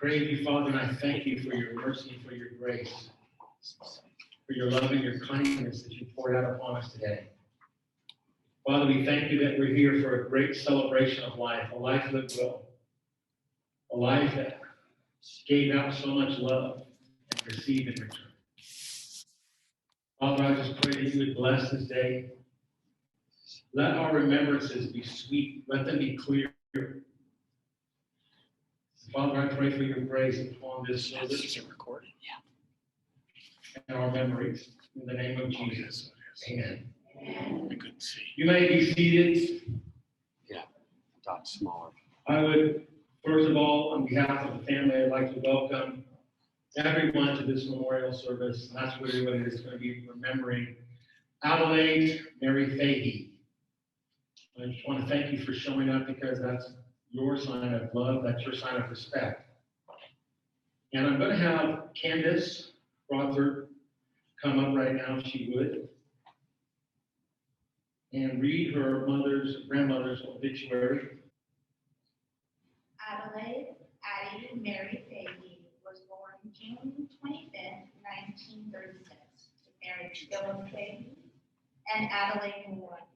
Praise you, Father, and I thank you for your mercy and for your grace, for your love and your kindness that you poured out upon us today. Father, we thank you that we're here for a great celebration of life, a life lived well, a life that gave out so much love and received in return. Father, I just pray that you would bless this day. Let our remembrances be sweet. Let them be clear. Father, I pray for your grace upon this service. Is it recorded? Yeah. And our memories. In the name of Jesus. Amen. Amen. Good to see you. You may be seated. Yeah, dot smaller. I would, first of all, on behalf of the family, I'd like to welcome everyone to this memorial service. And that's really what it is going to be remembering Adelaide Mary Fahey. I just want to thank you for showing up because that's your sign of love, that's your sign of respect. And I'm going to have Candace Crawford come up right now, if she would, and read her grandmother's obituary. Adelaide Addie Mary Fahey was born June 25th, 1936, to marry Philip Fahey and Adelaide Moore,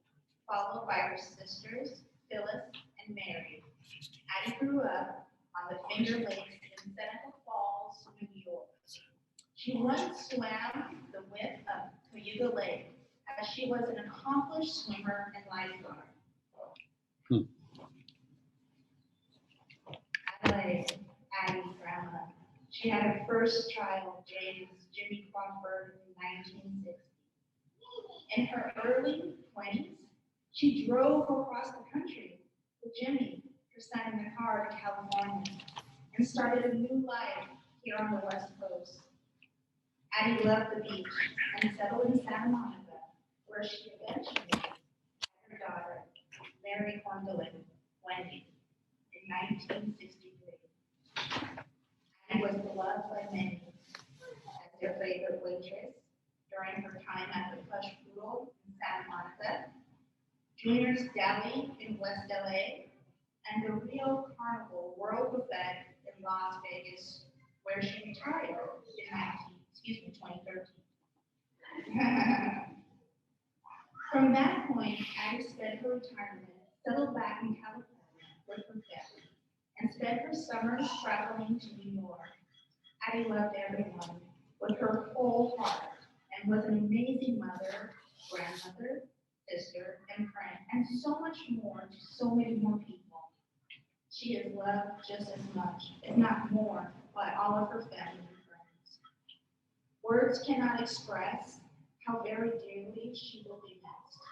followed by her sisters, Phyllis and Mary. Addie grew up on the Finger Lakes in Seneca Falls, New York. She once swam the width of Cayuga Lake, as she was an accomplished swimmer and lifeguard. Addie's grandma. She had her first child, Jimmy Crawford, in 1960. In her early 20s, she drove across the country with Jimmy, her son, in the car to California, and started a new life here on the West Coast. Addie loved the beach and settled in Santa Monica, where she eventually had her daughter, Mary Gwendolyn Wendy, in 1963. Addie was beloved by many as their favorite waitress during her time at the Plush Poodle in Santa Monica, Junior's Deli in West LA, and the Rio Carnival World Buffet in Las Vegas, where she retired in 2013. From that point, Addie spent her retirement, settled back in California with her family, and spent her summers traveling to New York. Addie loved everyone with her whole heart and was an amazing mother, grandmother, sister, and friend, and so much more to so many more people. She is loved just as much, if not more, by all of her family and friends. Words cannot express how very dearly she will be missed.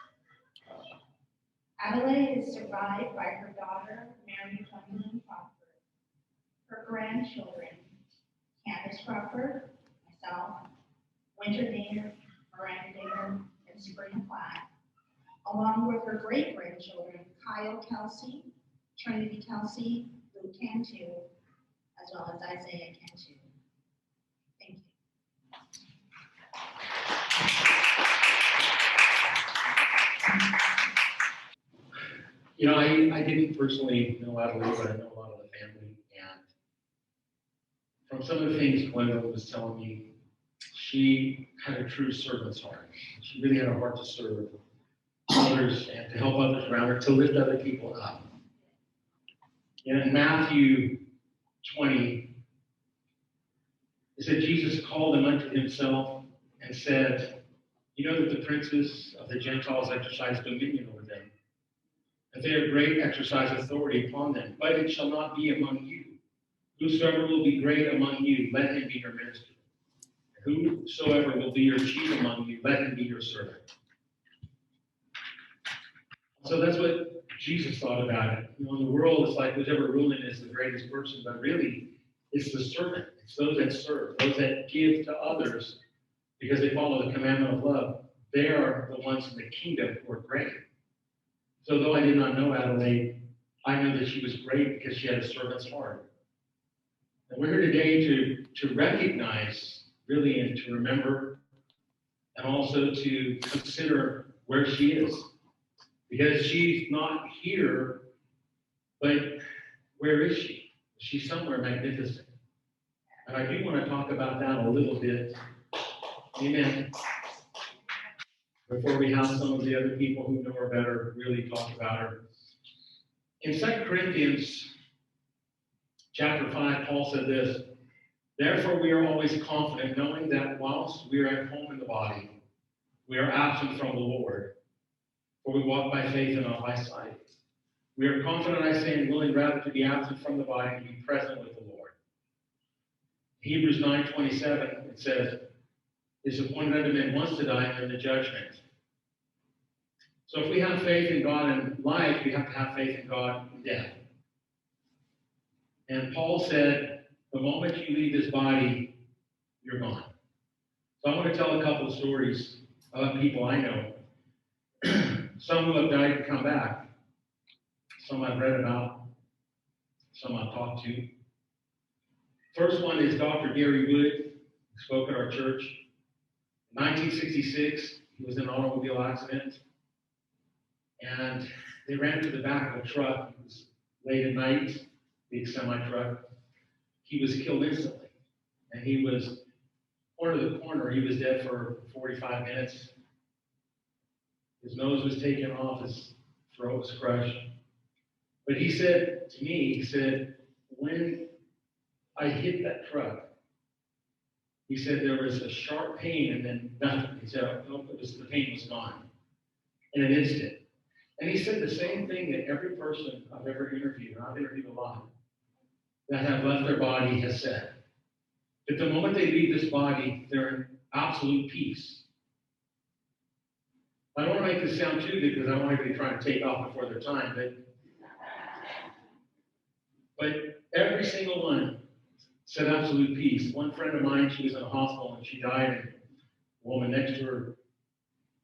Adelaide is survived by her daughter, Mary Gwendolyn Crawford, her grandchildren, Candace Crawford, myself, Winter Daner, Miranda Daner, and Sabrina Platt, along with her great-grandchildren, Kyle Kelsey, Trinity Kelsey, Luke Cantu, as well as Isaiah Cantu. Thank you. You know, I didn't personally know Adelaide, but I know a lot of the family. And from some of the things Gwendolyn was telling me, she had a true servant's heart. She really had a heart to serve others and to help others around her, to lift other people up. And in Matthew 20, it said Jesus called them unto himself and said, you know that the princes of the Gentiles exercise dominion over them, that they have great exercise authority upon them, but it shall not be among you. Whosoever will be great among you, let him be your minister. Whosoever will be your chief among you, let him be your servant. So that's what Jesus thought about it. You know, in the world, it's like whichever ruling is the greatest person, but really, it's the servant. It's those that serve, those that give to others because they follow the commandment of love. They are the ones in the kingdom who are great. So though I did not know Adelaide, I know that she was great because she had a servant's heart. And we're here today to recognize, really, and to remember, and also to consider where she is. Because she's not here, but where is she? She's somewhere magnificent. And I do want to talk about that a little bit. Amen. Before we have some of the other people who know her better really talk about her. In 2 Corinthians chapter 5, Paul said this, therefore we are always confident, knowing that whilst we are at home in the body, we are absent from the Lord, for we walk by faith and not by sight. We are confident, I say, and willing rather to be absent from the body and to be present with the Lord. Hebrews 9:27, it says, it's appointed unto men once to die and then the judgment. So if we have faith in God in life, we have to have faith in God in death. And Paul said, the moment you leave this body, you're gone. So I want to tell a couple of stories about people I know. Some who have died and come back. Some I've read about. Some I've talked to. First one is Dr. Gary Wood, who spoke at our church. In 1966, he was in an automobile accident. And they ran to the back of a truck. It was late at night, big semi-truck. He was killed instantly. And he was, corner to the corner, he was dead for 45 minutes. His nose was taken off, his throat was crushed. But he said to me, he said, when I hit that truck, he said there was a sharp pain and then nothing. He said, oh, the pain was gone in an instant. And he said the same thing that every person I've ever interviewed, and I've interviewed a lot, that have left their body has said. That the moment they leave this body, they're in absolute peace. I don't want to make this sound too good because I don't want anybody trying to take off before their time, but every single one said absolute peace. One friend of mine, she was in a hospital and she died, and the woman next to her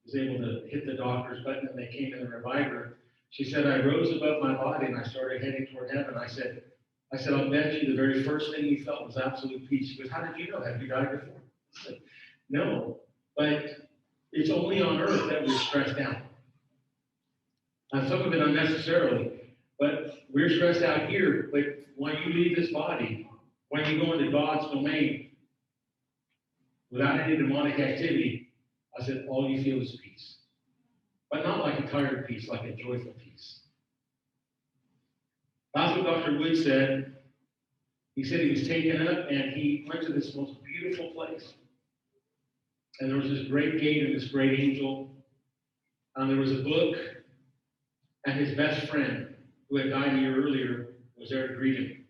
was able to hit the doctor's button and they came in and revived her. She said, I rose above my body and I started heading toward heaven. I said, I'll bet you the very first thing you felt was absolute peace. She goes, how did you know? Have you died before? I said, no, but it's only on earth that we're stressed out. Now, some of it unnecessarily, but we're stressed out here. But when you leave this body, when you go into God's domain, without any demonic activity, I said, all you feel is peace. But not like a tired peace, like a joyful peace. That's what Dr. Wood said. He said he was taken up and he went to this most beautiful place. And there was this great gate and this great angel. And there was a book. And his best friend, who had died a year earlier, was there to greet him.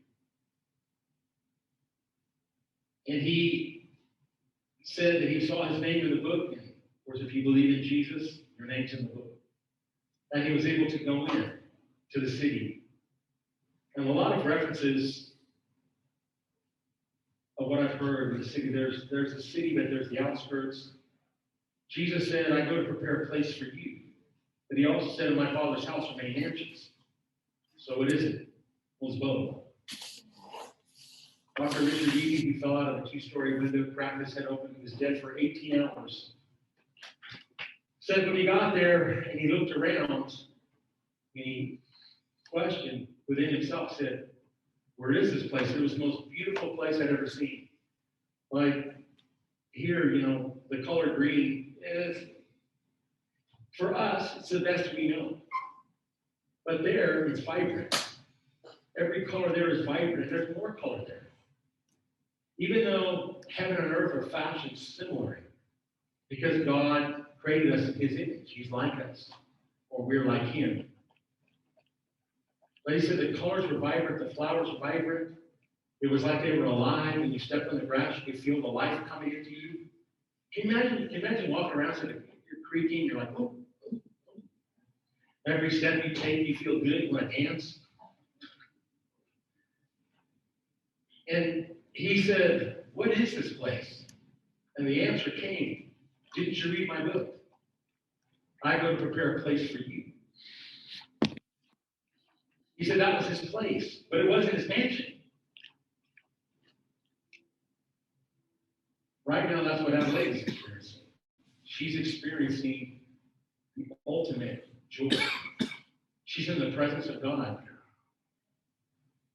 And he said that he saw his name in the book. And of course, if you believe in Jesus, your name's in the book. And he was able to go in to the city. And a lot of references of what I've heard of the city, there's a city, but there's the outskirts. Jesus said, I go to prepare a place for you. But he also said, in my Father's house are many mansions. So what is it? Well, it's both. Dr. Richard Eady, who fell out of a two-story window, cracked his head open, he was dead for 18 hours. Said when he got there and he looked around, and he questioned within himself, said, where is this place? It was the most beautiful place I'd ever seen. Like here, the color green is, for us, it's the best we know. But there, it's vibrant. Every color there is vibrant. There's more color there. Even though heaven and earth are fashioned similarly, because God created us in his image. He's like us, or we're like him. But he said the colors were vibrant, the flowers were vibrant. It was like they were alive. When you stepped on the grass, you could feel the life coming into you. Can you imagine walking around and you're creaking, you're like, oh. Every step you take, you feel good. You want to dance. And he said, what is this place? And the answer came, didn't you read my book? I go to prepare a place for you. He said that was his place, but it wasn't his mansion. Right now, that's what Adelaide is experiencing. She's experiencing the ultimate joy. She's in the presence of God.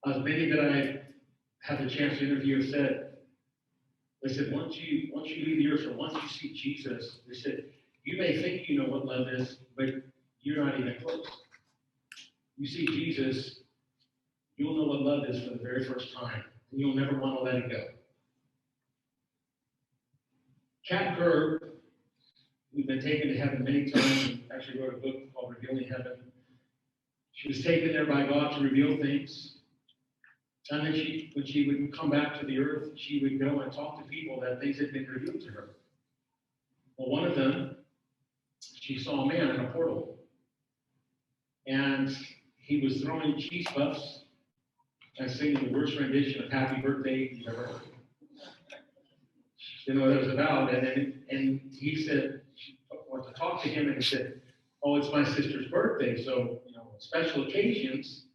As many that I had the chance to interview have said, They said, once you leave the earth, or once you see Jesus, they said, you may think you know what love is, but you're not even close. You see Jesus, you'll know what love is for the very first time, and you'll never want to let it go. Kat Kerr, we've been taken to heaven many times, and actually wrote a book called Revealing Heaven. She was taken there by God to reveal things. And then when she would come back to the earth, she would go and talk to people that things had been revealed to her. Well, one of them, she saw a man in a portal. And he was throwing cheese puffs and singing the worst rendition of Happy Birthday you've ever heard. She didn't know what it was about. And he said, she wanted to talk to him, and he said, oh, it's my sister's birthday. So, special occasions,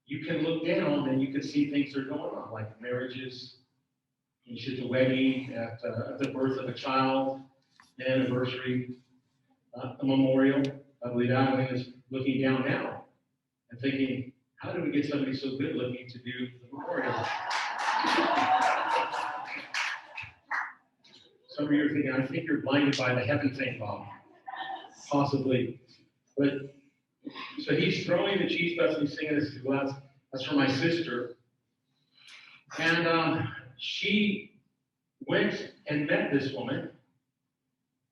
you can look down and you can see things that are going on, like marriages. He said the wedding, at the birth of a child, an anniversary, a memorial. I believe Adeline is looking down now and thinking, how do we get somebody so good looking to do the memorial? Some of you are thinking, I think you're blinded by the heaven thing, Bob. Possibly. But so he's throwing the cheese puffs and he's singing this. Well, that's for my sister. And she went and met this woman,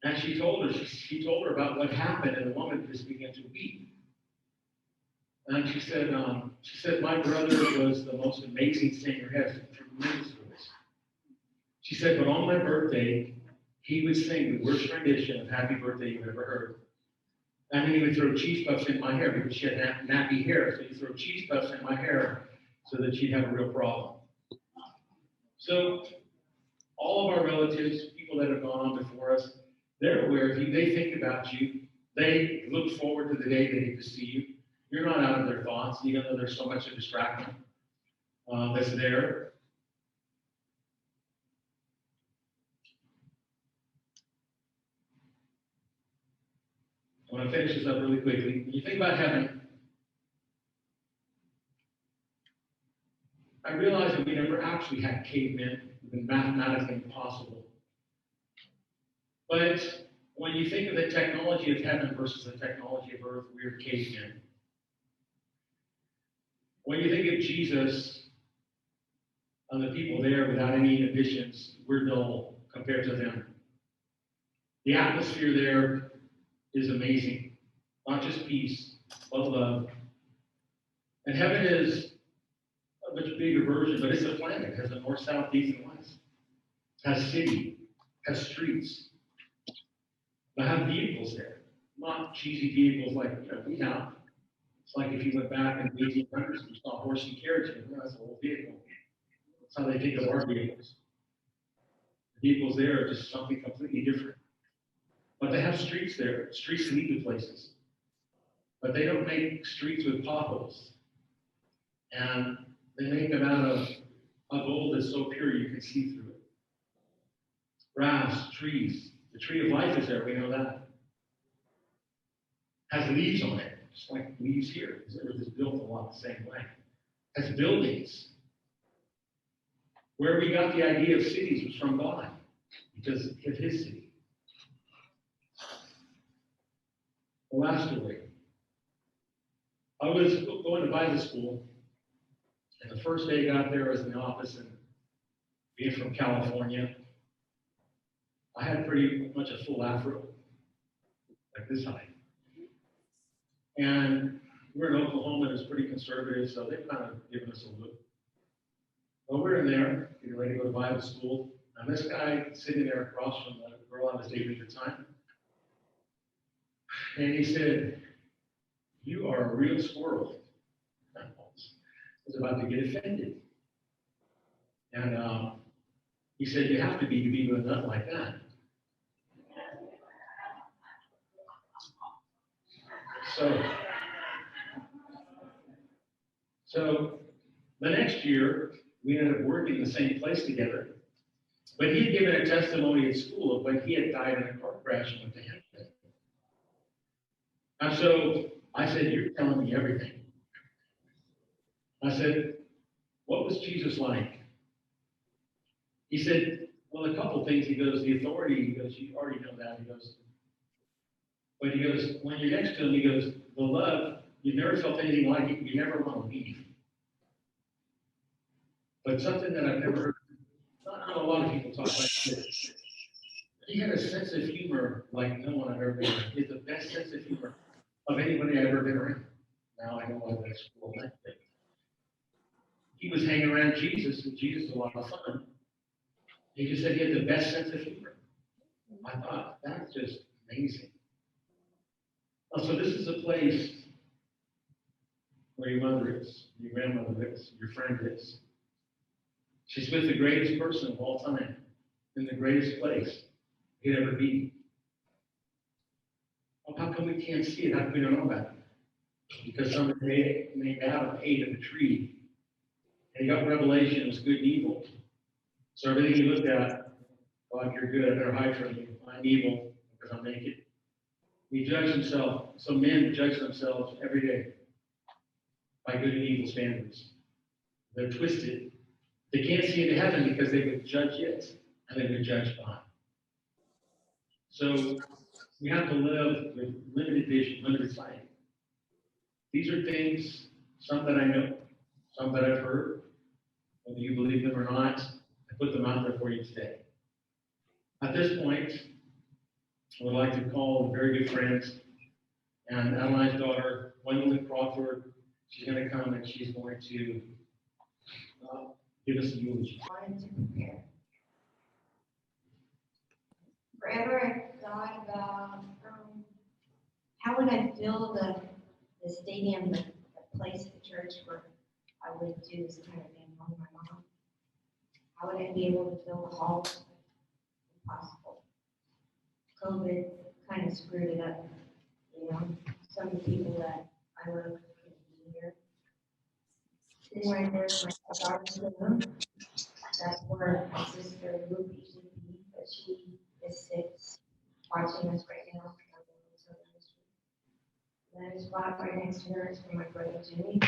and she told her about what happened, and the woman just began to weep. And she said, my brother was the most amazing singer, he has tremendous voice. She said, but on my birthday, he would sing the worst rendition of Happy Birthday you've ever heard. And then he would throw cheese puffs in my hair because she had nappy hair. So he'd throw cheese puffs in my hair so that she'd have a real problem. So all of our relatives, people that have gone on before us, they're aware of you. They think about you. They look forward to the day they get to see you. You're not out of their thoughts, even though there's so much of distraction that's there. I want to finish this up really quickly. When you think about heaven, I realize that we never actually had cavemen, even mathematically impossible. But when you think of the technology of heaven versus the technology of earth, we're cavemen. When you think of Jesus and the people there without any additions, we're dull compared to them. The atmosphere there is amazing. Not just peace, but love. And heaven is a much bigger version, but it's a planet. It has a north, south, east, and west. It has city, has streets. They have vehicles there. Not cheesy vehicles like we have. It's like if you went back in the 1800s and you saw a horse and carriage, that's an old vehicle. That's how they think of our vehicles. The vehicles there are just something completely different. But they have streets there. Streets lead to places. But they don't make streets with potholes. And they make them out of a gold that's so pure you can see through it. Grass, trees. The tree of life is there, we know that. Has leaves on it, just like leaves here. The earth is built a lot the same way. Has buildings. Where we got the idea of cities was from God, because of his city. The last story. I was going to Bible school, and the first day I got there, I was in the office, and being from California, I had pretty much a full afro, like this high. And we're in Oklahoma, and it's pretty conservative, so they've kind of given us a look. Well, we're in there, getting ready to go to Bible school, and this guy sitting there across from the girl I was dating at the time, and he said, "You are a real squirrel." I was about to get offended. And he said, "You have to be with a nut like that." So the next year, we ended up working in the same place together. But he had given a testimony at school of when he had died in a car crash and went to heaven. And so I said, "You're telling me everything." I said, "What was Jesus like?" He said, well, a couple things. He goes, the authority, he goes, you already know that. He goes, but he goes, when you're next to him, he goes, the love, you never felt anything like it. You never want to leave. But something that I've never heard, not a lot of people talk like this. He had a sense of humor like no one I've ever been around. He had the best sense of humor of anybody I've ever been around. Now I know why that's cool. He was hanging around Jesus, and Jesus was a lot of fun. He just said he had the best sense of humor. I thought, that's just amazing. Oh, so this is a place where your mother is, your grandmother is, your friend is. She's with the greatest person of all time, in the greatest place you'd ever be. Well, how come we can't see it? How come we don't know about it? Because somebody named Adam ate of a tree, and he got revelation it was good and evil. So everything he looked at, God, you're good, I better hide from you. I'm evil because I'm naked. He judged himself. So men judge themselves every day by good and evil standards. They're twisted. They can't see into heaven because they would judge it, and they would judge God. So we have to live with limited vision, limited sight. These are things, some that I know, some that I've heard, whether you believe them or not, I put them out there for you today. At this point, I would like to call very good friends and Adeline's daughter, Gwendolyn Crawford. She's going to come and she's going to give us a eulogy. Wanted to prepare. Forever I thought about how would I fill the stadium, the place, the church where I would do this kind of thing with my mom. How would I be able to fill the hall? Impossible. COVID kind of screwed it up. You know, some of the people that I love couldn't be here. Sitting right there with my daughter's room. That's where my sister Luke usually be, but she is sick, watching us right now. And then a spot right next to her is for my brother Jimmy.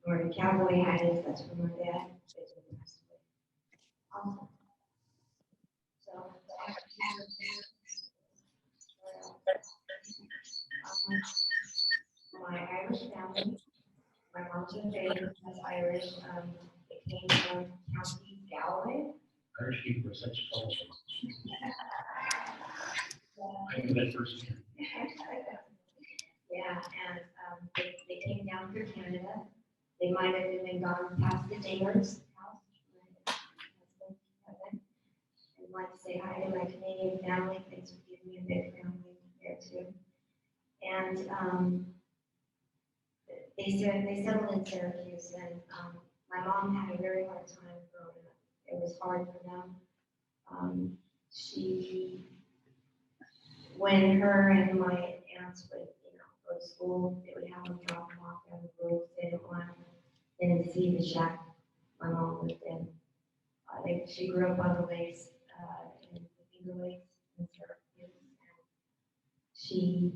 Where the cowboy hat is, that's for my dad. It's for the rest of it. Awesome. So my Irish family, my mom's family is Irish. It came from County Galway. Irish people are such trouble. I knew that firsthand. Yeah, and they came down through Canada. They might have even gone past the Dingers house. I'd like to say hi to my Canadian family. Thanks for giving me a big family there too. And they settled in Syracuse, and my mom had a very hard time growing up. It was hard for them. When her and my aunts would, go to school, they would have them drop them off down the road. They didn't want them to see the shack my mom lived in. She grew up on the lakes, in the Finger Lakes in Syracuse. She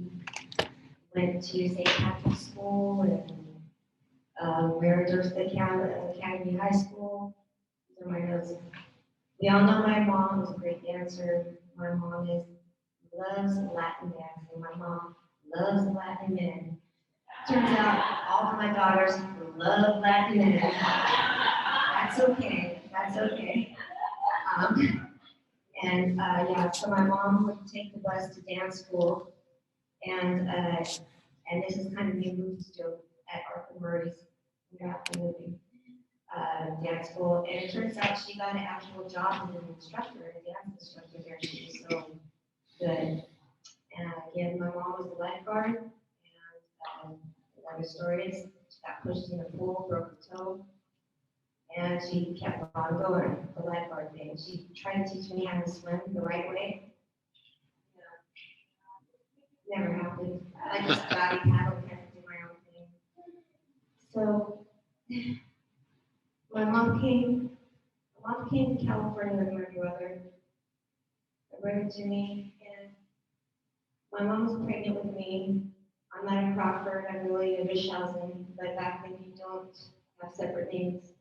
went to St. Patrick's School and Meredith Academy High School. These are my notes. We all know my mom was a great dancer. My mom loves Latin dancing. My mom loves Latin men. Turns out all of my daughters love Latin men. That's okay. That's okay. So my mom would take the bus to dance school, and this is kind of the moves joke at Arthur Murray's movie dance school, and it turns out she got an actual job as an instructor, a dance instructor there. She was so good. And again, my mom was the lifeguard, and another story is she got pushed in the pool, broke her toe, and she kept on going, the lifeguard thing. She tried to teach me how to swim the right way. Never happened. I just body paddle, kept to do my own thing. So my mom came to California with my brother Jimmy, and my mom was pregnant with me. I'm not a Crawford, I'm really a Bishausen, but back then you don't have separate names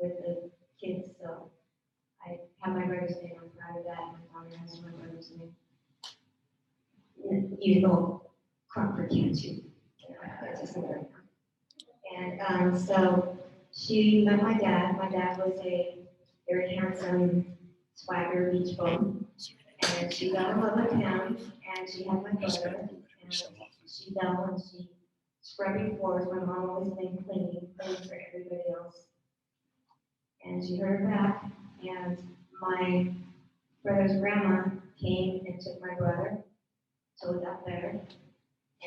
with the kids, so I have my brother's name. I'm proud of that. My father has my brother's name. You know, Crawford can't you? That's just another. And so she met my dad. My dad was a very handsome swagger beach bum. And she fell in love with him, and she had my brother, and she fell and she scrubbing floors. My mom always made cleaning for everybody else. And she hurt her back, and my brother's grandma came and took my brother, so it got better.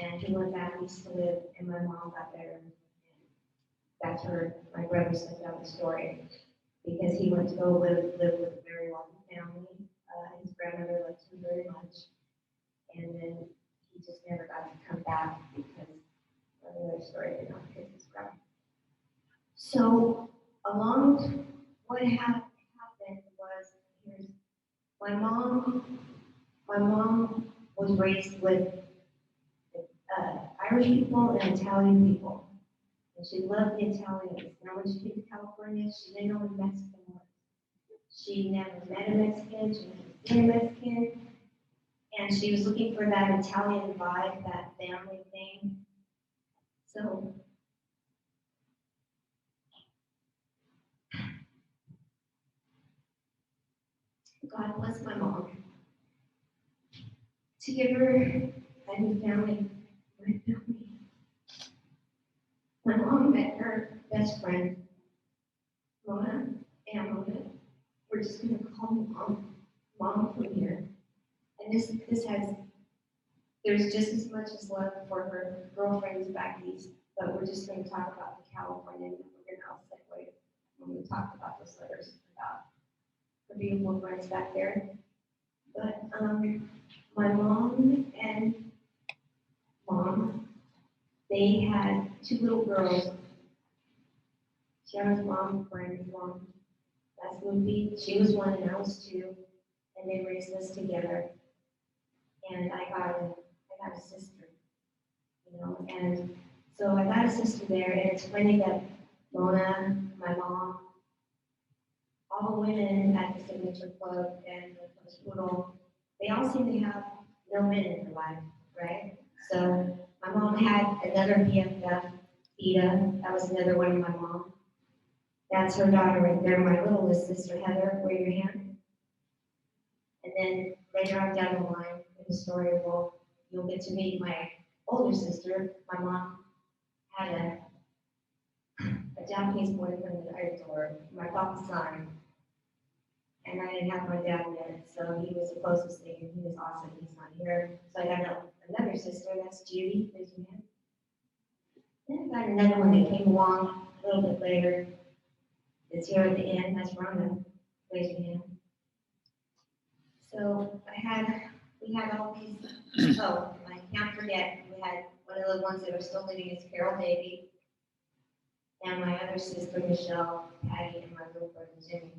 And he went back east to live, and my mom got better. And that's where my brother stepped out the story, because he went to go live with a very wealthy family. His grandmother loved him very much, and then he just never got to come back because of another story did not fit his grandma. So along what happened was, here's my mom was raised with Irish people and Italian people, and she loved the Italians. Now when she came to California, she didn't know what Mexican was. She never met a Mexican, she never seen a Mexican, and she was looking for that Italian vibe, that family thing. So God bless my mom to give her a new family, my family. My mom met her best friend, Mona, and Mona. We're just gonna call me mom from here. And this has, there's just as much as love for her girlfriends back east, but we're just gonna talk about the California, and we're gonna also segue when we talk about those letters about her beautiful friends back there. But my mom and mom, they had two little girls. Sharon's mom, Brandon's mom, that's Lucy. She was one and I was two, and they raised us together. And I got a sister, you know, and so I got a sister there, and it's funny that Mona, my mom, all the women at the Signature Club and the hospital, they all seem to have no men in their life, right? So my mom had another BFF, Ida, that was another one of my mom. That's her daughter right there, my littlest sister, Heather, wave your hand. And then later on down the line in the story, well, you'll get to meet my older sister. My mom had a Japanese boyfriend that I adored, my papa's son. And I didn't have my dad yet, so he was the closest thing, and he was awesome. He's not here. So I got another sister, that's Judy, raise your hand. Then I got another one that came along a little bit later. It's here at the end, that's Rhonda, raise your hand. So we had all these, oh, I can't forget, we had one of the ones that are still living is Carol Davy, and my other sister, Michelle, Addie, and my little brother, Jimmy.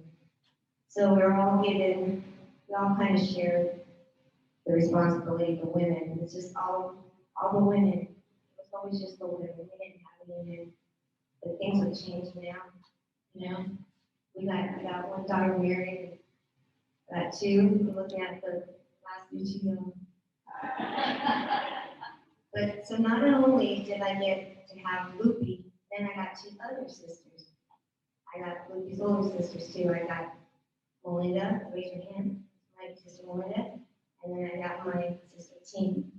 So we all kind of shared the responsibility for women. It's just all the women. It was always just the women. We didn't have any men. But things have changed now, you know. I got one daughter married, got two. We're looking at the last YouTube. But so not only did I get to have Loopy, then I got two other sisters. I got Loopy's older sisters too. I got Melinda, raise your hand, my sister Melinda, and then I got my sister Tim.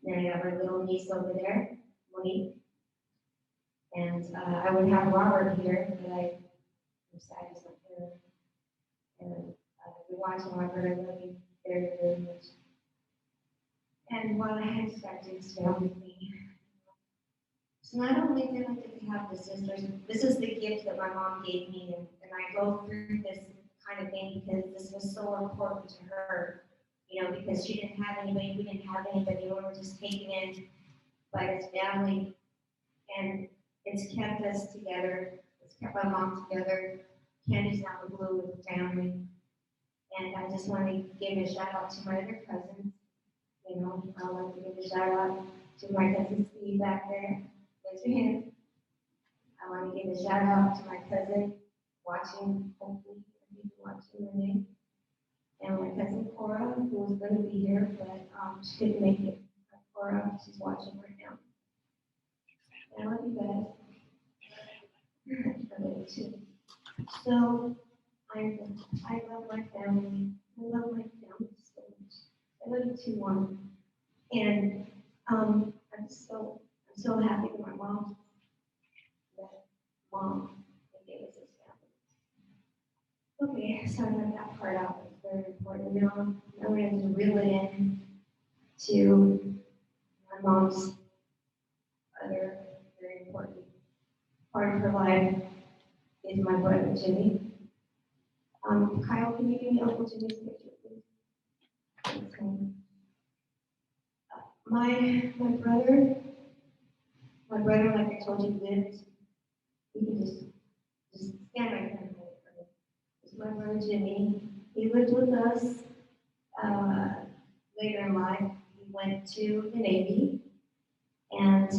Then I got my little niece over there, Monique. And I would have Robert here, but I'm sad he's not here. And if you're watching Robert, I love you very, very much. And while I had to start to expand with me, so not only did I get to have the sisters, this is the gift that my mom gave me, and I go through this kind of thing because this was so important to her, you know, because she didn't have anybody, we didn't have anybody, we were just taken in by this family, and it's kept us together, it's kept my mom together. Candy's not the glue with the family, and I just want to give a shout out to my other cousins, you know, I want to give a shout out to my cousin Steve back there, raise your hand. I want to give a shout out to my cousin watching, hopefully, you watching Renee. And my cousin Cora, who was gonna be here, but, she couldn't make it. Cora, she's watching right now. And I love you guys. I love you too. So, I love my family. I love my family so much. I love you too, Mom. And, I'm so happy that my mom that gave us this family. Okay, so I got that part out. It's very important. Now we're going to reel it in to my mom's other very important part of her life is my brother Jimmy. Kyle, can you give me Uncle Jimmy's picture, please? Thanks, Mom. My brother, like I told you, lived. You can just stand right there and hold it for me. It's my brother Jimmy. He lived with us. Later in life, he went to the Navy, and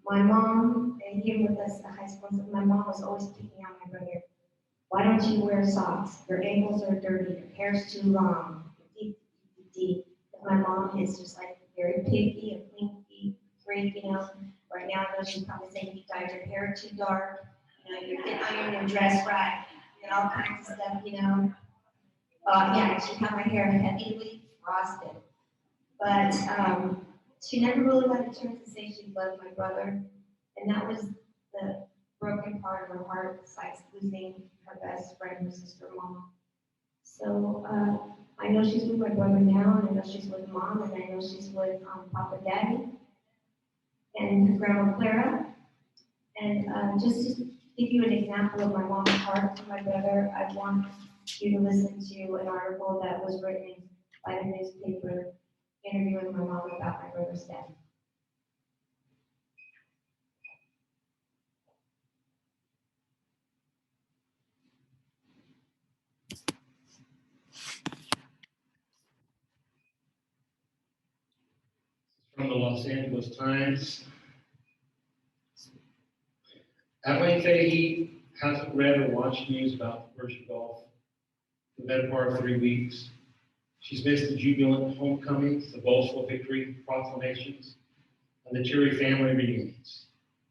my mom, and he was with us at high school. So my mom was always picking on my brother. Why don't you wear socks? Your ankles are dirty. Your hair's too long. My mom is just like very picky, a clean freak, you know. Right now, I know she's probably saying you dyed your hair too dark. You know, you didn't iron your dress right, and all kinds of stuff, you know. Yeah, she had my hair heavily frosted. But she never really got a chance to say she loved my brother. And that was the broken part of her heart, besides losing her best friend, her sister-in-law. So I know she's with my brother now, and I know she's with Mom, and I know she's with Papa Daddy and her Grandma Clara. And just to give you an example of my mom's heart for my brother, I want you to listen to an article that was written by the newspaper interviewing my mom about my brother's death. From the Los Angeles Times. Adeline Fahey hasn't read or watched news about the Persian Gulf for the better part of 3 weeks. She's missed the jubilant homecomings, the boastful victory proclamations, and the cheery family reunions.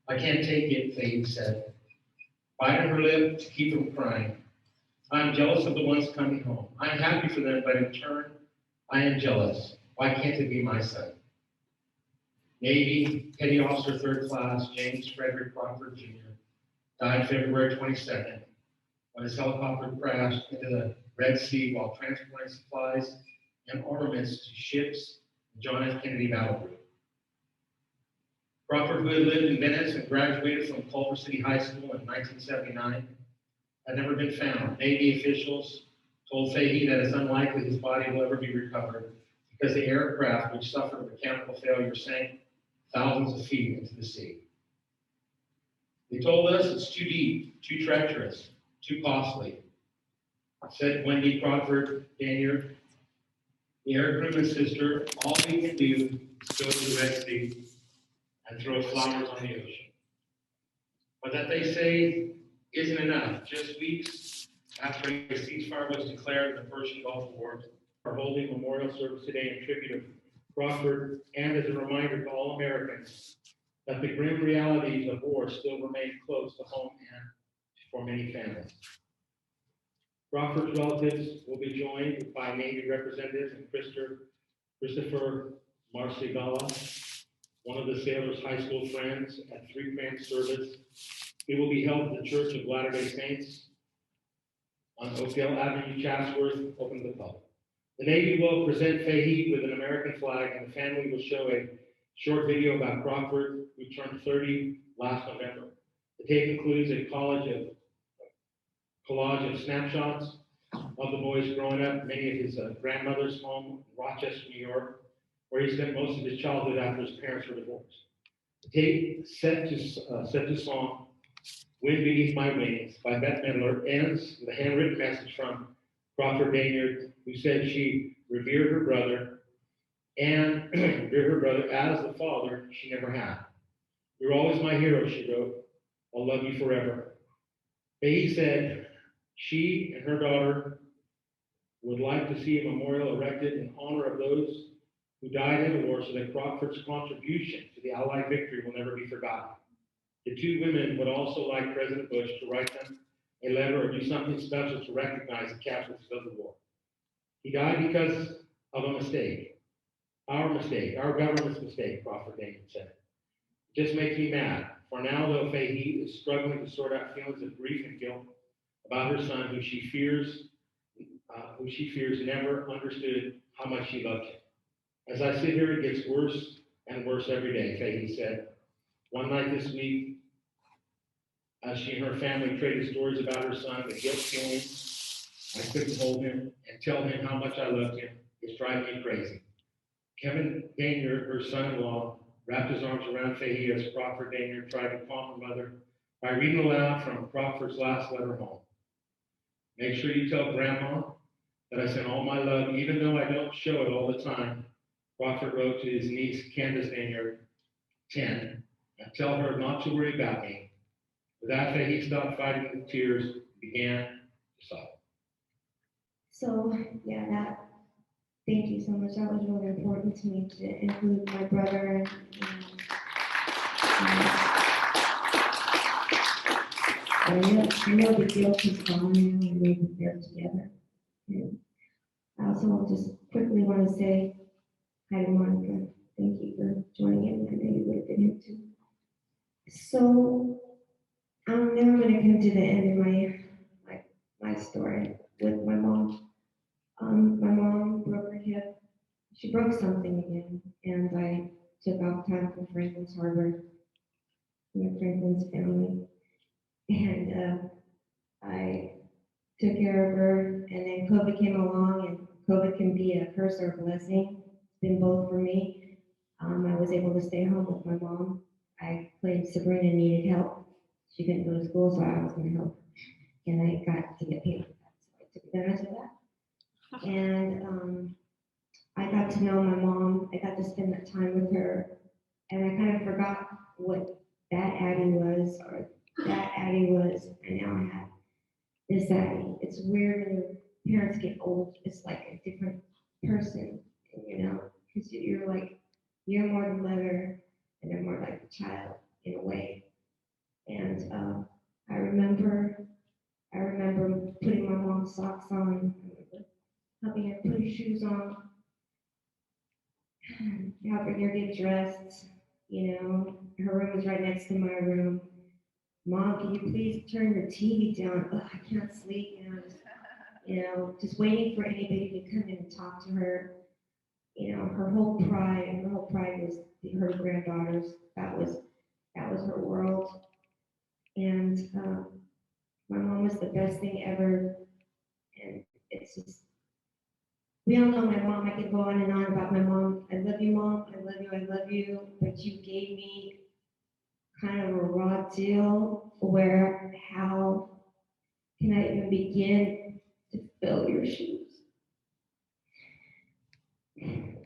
I can't take it, Fahey said, biting her lip to keep from crying. I'm jealous of the ones coming home. I'm happy for them, but in turn, I am jealous. Why can't it be my son? Navy Petty Officer 3rd Class James Frederick Crawford Jr. died February 22nd when his helicopter crashed into the Red Sea while transporting supplies and armaments to ships in John F. Kennedy Battle Group. Crawford, who had lived in Venice and graduated from Culver City High School in 1979, had never been found. Navy officials told Fahey that it's unlikely his body will ever be recovered because the aircraft, which suffered a mechanical failure, sank thousands of feet into the sea. They told us it's too deep, too treacherous, too costly, said Wendy Crawford Danier, the air crewman's sister. All we can do is go to the Red Sea and throw flowers on the ocean. But that, they say, isn't enough. Just weeks after a ceasefire was declared in the Persian Gulf War, we're holding memorial service today in tribute of Crawford and as a reminder to all Americans that the grim realities of war still remain close to home and for many families. Crawford's relatives will be joined by Navy representatives and Christopher Marcegala, one of the sailors' high school friends, at 3 p.m. service. It will be held at the Church of Latter-day Saints on Oakdale Avenue, Chatsworth, open to the public. The Navy will present Fahey with an American flag, and the family will show a short video about Crawford, who turned 30 last November. The tape includes a collage of snapshots of the boys growing up, many of his grandmother's home in Rochester, New York, where he spent most of his childhood after his parents were divorced. The tape, set to song Wind Beneath My Wings by Bette Midler, ends with a handwritten message from Crawford Danier, who said she revered her brother and revered her brother as the father she never had. You're always my hero, she wrote. I'll love you forever. Fahey said, She and her daughter would like to see a memorial erected in honor of those who died in the war so that Crockford's contribution to the Allied victory will never be forgotten. The two women would also like President Bush to write them a letter or do something special to recognize the casualties of the war. He died because of a mistake. Our government's mistake, Crawford Daniel said. It just makes me mad. For now, though, Fahey is struggling to sort out feelings of grief and guilt about her son, who she fears never understood how much she loved him. As I sit here, it gets worse and worse every day, Fahey said. One night this week, as she and her family traded stories about her son, the guilt feeling I couldn't hold him and tell him how much I loved him is driving me crazy. Kevin Danier, her son-in-law, wrapped his arms around Fahey as Crawford Danier tried to calm her mother by reading aloud from Crawford's last letter home. Make sure you tell Grandma that I send all my love, even though I don't show it all the time, Crawford wrote to his niece, Candace Danier, 10, and tell her not to worry about me. With that, Fahey stopped fighting with tears and began to sob. So, yeah, thank you so much. That was really important to me to include my brother. I know the guilt is gone now and we've been there together. And I also just quickly want to say hi to Monica. Thank you for joining in. I know you would have been here too. So now I'm going to come to the end of my story with my mom. My mom broke her hip. She broke something again, and I took off time from Franklin's Harbor, with Franklin's family, and I took care of her. And then COVID came along, and COVID can be a curse or a blessing. It's been both for me. I was able to stay home with my mom. I claimed Sabrina needed help. She couldn't go to school, so I was going to help, and I got to get paid for that, so I took advantage of that. And I got to know my mom. I got to spend that time with her, and I kind of forgot what that Addie was or that Addie was. And now I have this Addie. It's weird when your parents get old. It's like a different person, because you're more the mother, and they're more like the child in a way. And I remember putting my mom's socks on. Helping her put her shoes on, helping her get dressed. Her room was right next to my room. Mom, can you please turn the TV down? Ugh, I can't sleep. Just waiting for anybody to come in and talk to her. Her whole pride was her granddaughters. That was her world. And my mom was the best thing ever. And it's just. We all know my mom. I could go on and on about my mom. I love you, Mom. I love you. I love you. But you gave me kind of a raw deal where how can I even begin to fill your shoes?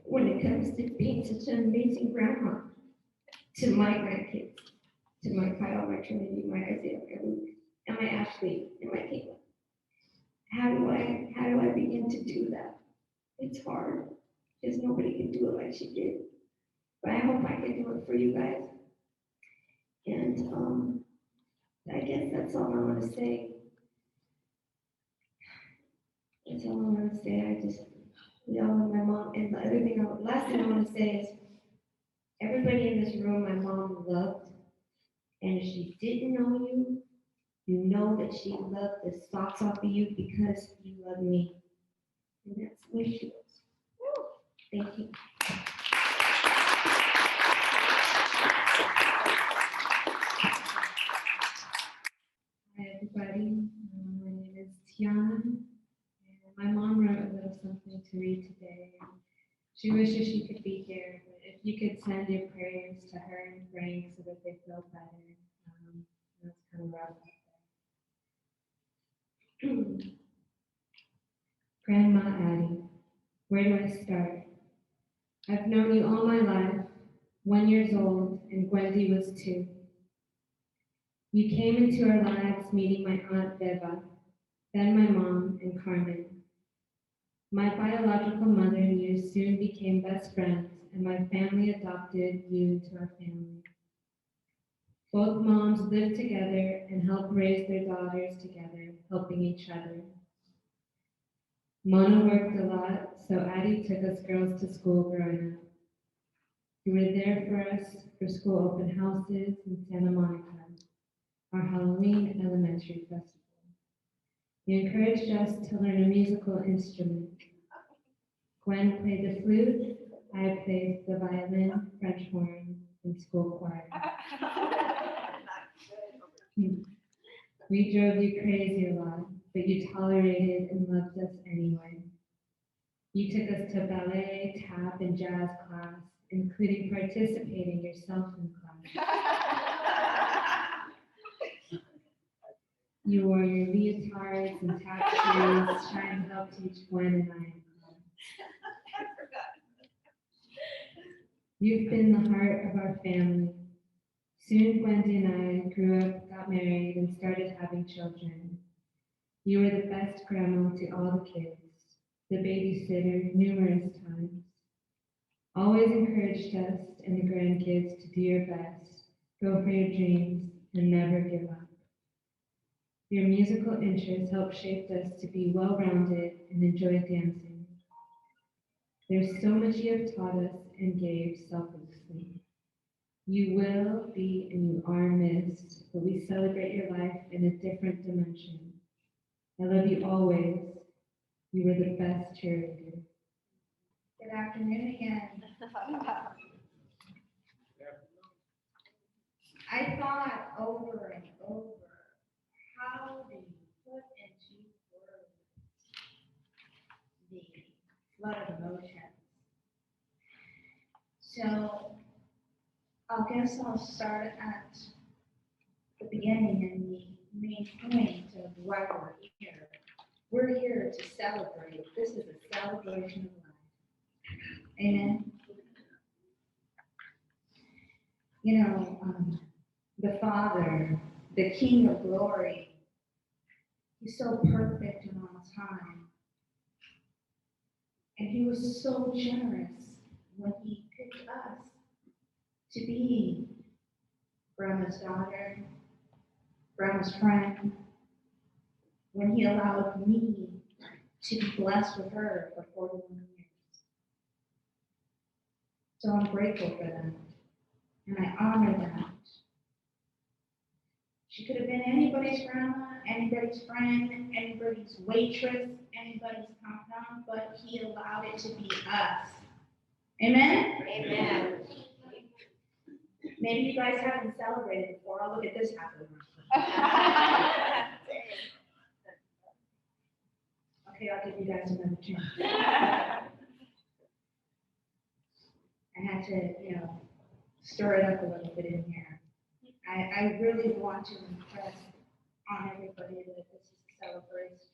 When it comes to being such an amazing grandma to my grandkids, to my Kyle, my Trinity, my Isaiah, my Luke, and my Ashley, and my Caitlin. How do I begin to do that? It's hard because nobody can do it like she did. But I hope I can do it for you guys. And I guess that's all I want to say. That's all I want to say. We all love my mom. And the last thing I want to say is everybody in this room, my mom loved. And if she didn't know you, you know that she loved the socks off of you because you love me. And that's where she is. Thank you. Hi, everybody. My name is Tiana. And my mom wrote a little something to read today. She wishes she could be here, but if you could send your prayers to her and Frank so that they feel better, that's kind of rough out there. Grandma Addie, where do I start? I've known you all my life, 1 year old, and Gwendy was 2. You came into our lives meeting my Aunt Beba. then my mom and Carmen. My biological mother and you soon became best friends, and my family adopted you into our family. Both moms lived together and helped raise their daughters together, helping each other. Mona worked a lot, so Addie took us girls to school growing up. You were there for us for school open houses in Santa Monica, our Halloween elementary festival. You encouraged us to learn a musical instrument. Gwen played the flute, I played the violin, French horn, and school choir. We drove you crazy a lot, but you tolerated and loved us anyway. You took us to ballet, tap, and jazz class, including participating yourself in class. You wore your leotards and tap shoes, trying to help teach Gwen and I in class. You've been the heart of our family. Soon Wendy and I grew up, got married, and started having children. You were the best grandma to all the kids, the babysitter numerous times. Always encouraged us and the grandkids to do your best, go for your dreams, and never give up. Your musical interests helped shape us to be well-rounded and enjoy dancing. There's so much you have taught us and gave selflessly. You will be and you are missed, but we celebrate your life in a different dimension. I love you always. You were the best cheerleader. Good afternoon again. I thought over and over, how do you put into words the flood of emotions? So I guess I'll start at the beginning and the main point of why we're here. We're here to celebrate. This is a celebration of life. Amen. You know, the Father, the King of glory, he's so perfect and on time. And he was so generous when he picked us to be Grandma's daughter, Grandma's friend, when he allowed me to be blessed with her for 41 years. So I'm grateful for that, and I honor that. She could have been anybody's grandma, anybody's friend, anybody's waitress, anybody's confidant, but he allowed it to be us. Amen? Amen. Maybe you guys haven't celebrated before. I'll look at this happen. Okay, I'll give you guys another chance. I had to, stir it up a little bit in here. I really want to impress on everybody that this is a celebration.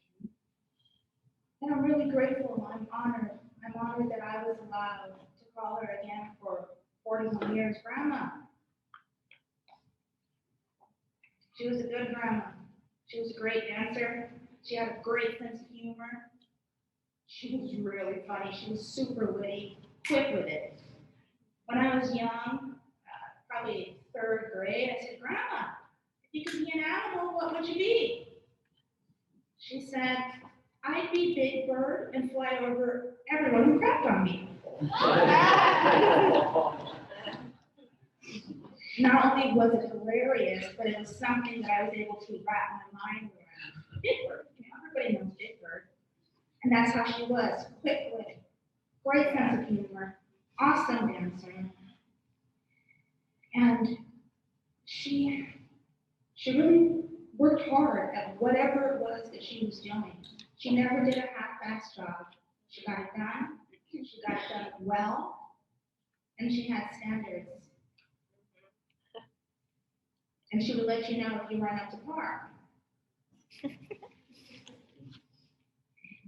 And I'm really grateful. I'm honored. I'm honored that I was allowed to call her again for 41 years Grandma. She was a good grandma. She was a great dancer. She had a great sense of humor. She was really funny. She was super witty, quick with it. When I was young, probably third grade, I said, Grandma, if you could be an animal, what would you be? She said, I'd be Big Bird and fly over everyone who crapped on me. Not only was it hilarious, but it was something that I was able to wrap my mind around. Big Bird, everybody knows Big Bird. And that's how she was, quick-witted, great sense of humor, awesome dancer. And she really worked hard at whatever it was that she was doing. She never did a half-assed job. She got it done, she got it done well, and she had standards. And she would let you know if you weren't up to par.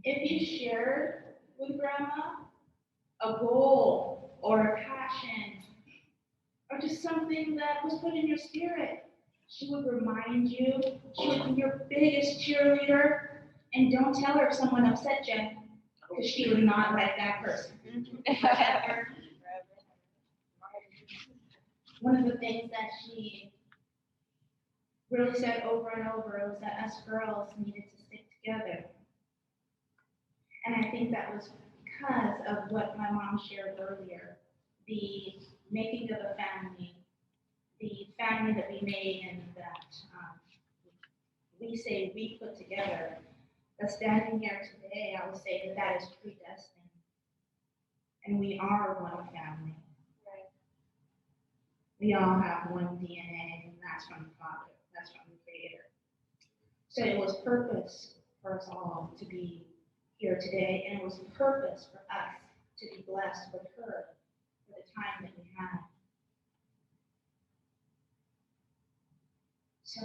If you shared with Grandma a goal or a passion or just something that was put in your spirit, she would remind you. She would be your biggest cheerleader. And don't tell her if someone upset Jen, because she was not like that person. Forever. One of the things that she really said over and over was that us girls needed to stick together. And I think that was because of what my mom shared earlier, the making of a family, the family that we made and that we say we put together. But standing here today, I would say that that is predestined. And we are one family. We all have one DNA, and that's from the Father, that's from the Creator. So it was purpose for us all to be here today, and it was purpose for us to be blessed with her for the time that we had. So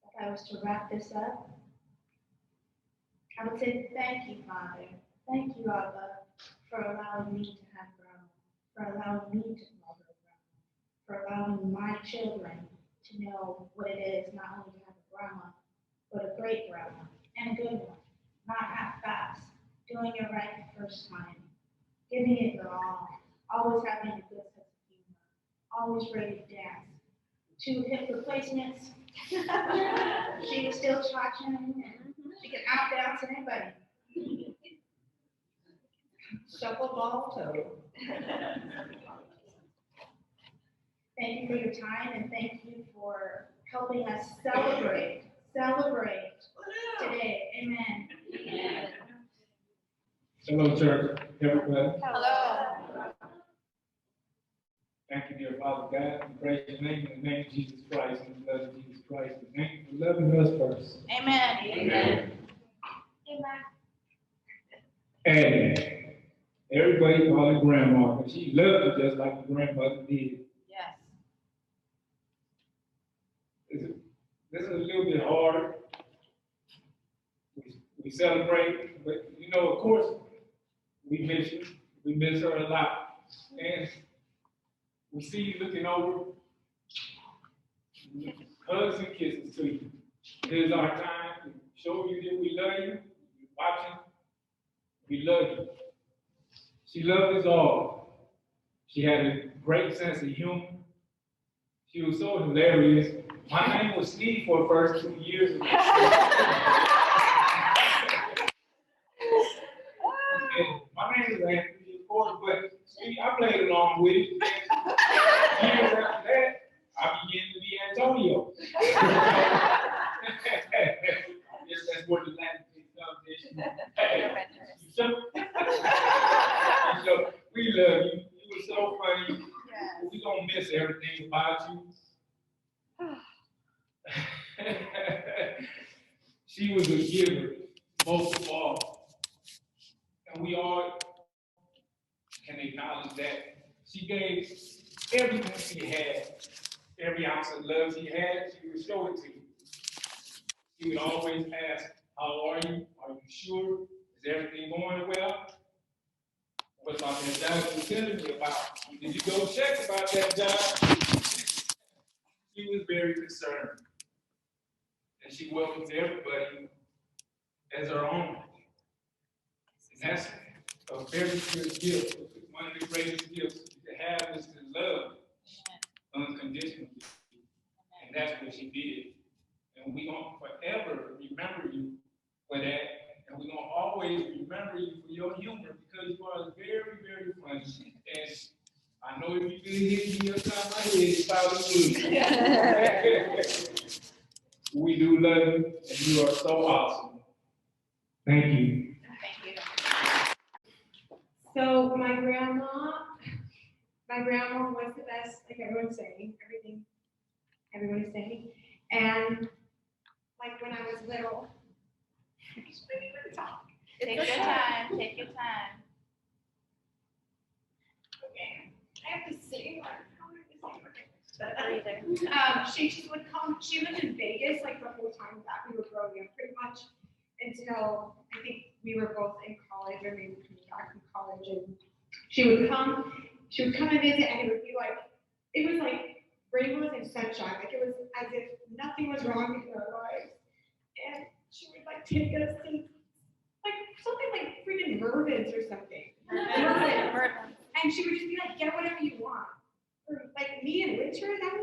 if I was to wrap this up, I would say thank you, Father. Thank you, Abba, for allowing me to have grandma, for allowing me to call her grandma, for allowing my children to know what it is not only to have a grandma, but a great grandma and a good one, not half-assed, doing it right the first time, giving it your all, always having a good sense of humor, always ready to dance. 2 hip replacements. She was still charging and she can out-dance anybody. Shuffle ball toe. Thank you for your time and thank you for helping us celebrate today. Amen. Hello, church, everybody. Hello. Thank you, dear Father God. We praise your name in the name of Jesus Christ and the blood of Jesus Christ. We thank you for loving us first. Amen. Amen. Amen. And everybody call her grandma, because she loved her just like her grandmother did. Yes. This is a little bit harder. We celebrate, but you know, of course, we miss you. We miss her a lot. And we see you looking over. Hugs and kisses to you. Here's our time to show you that we love you. You're watching. We love you. She loved us all. She had a great sense of humor. She was so hilarious. My name was Steve for the first 2 years of my name is Anthony, of course, but see, I played along with it. Years after that, I began to be Antonio. I guess that's where the Latin thing comes in. So we love you. You were so funny. We're going to miss everything about you. She was a giver, most of all. And we all can acknowledge that. She gave everything she had, every ounce of love she had, she would show it to you. She would always ask, how are you? Are you sure? Is everything going well? What about that job you were telling me about? Did you go check about that job? She was very concerned. And she welcomed everybody as her own. And that's a very good gift. One of the greatest gifts you can have is to love unconditionally. And that's what she did. And we're going to forever remember you for that. And we're going to always remember you for your humor because you are very, very funny. And I know if you really hit me upside my head, you probably would. We do love you, and you are so awesome. Thank you. Thank you. So my grandma was the best, like everyone's saying, everybody's saying. And like when I was little, I just really want to talk. Take your time. Take your time. Okay, I have to sing. Breather. She just would come. She lived in Vegas like the whole time that we were growing up, pretty much until I think we were both in college or maybe coming back from college. And she would come and visit, and it would be like it was like rainbows and sunshine. Like it was as if nothing was wrong in our lives. And she would like take us to freaking mermaids or something. And she would just be like, get whatever you want. Or like me in winter, that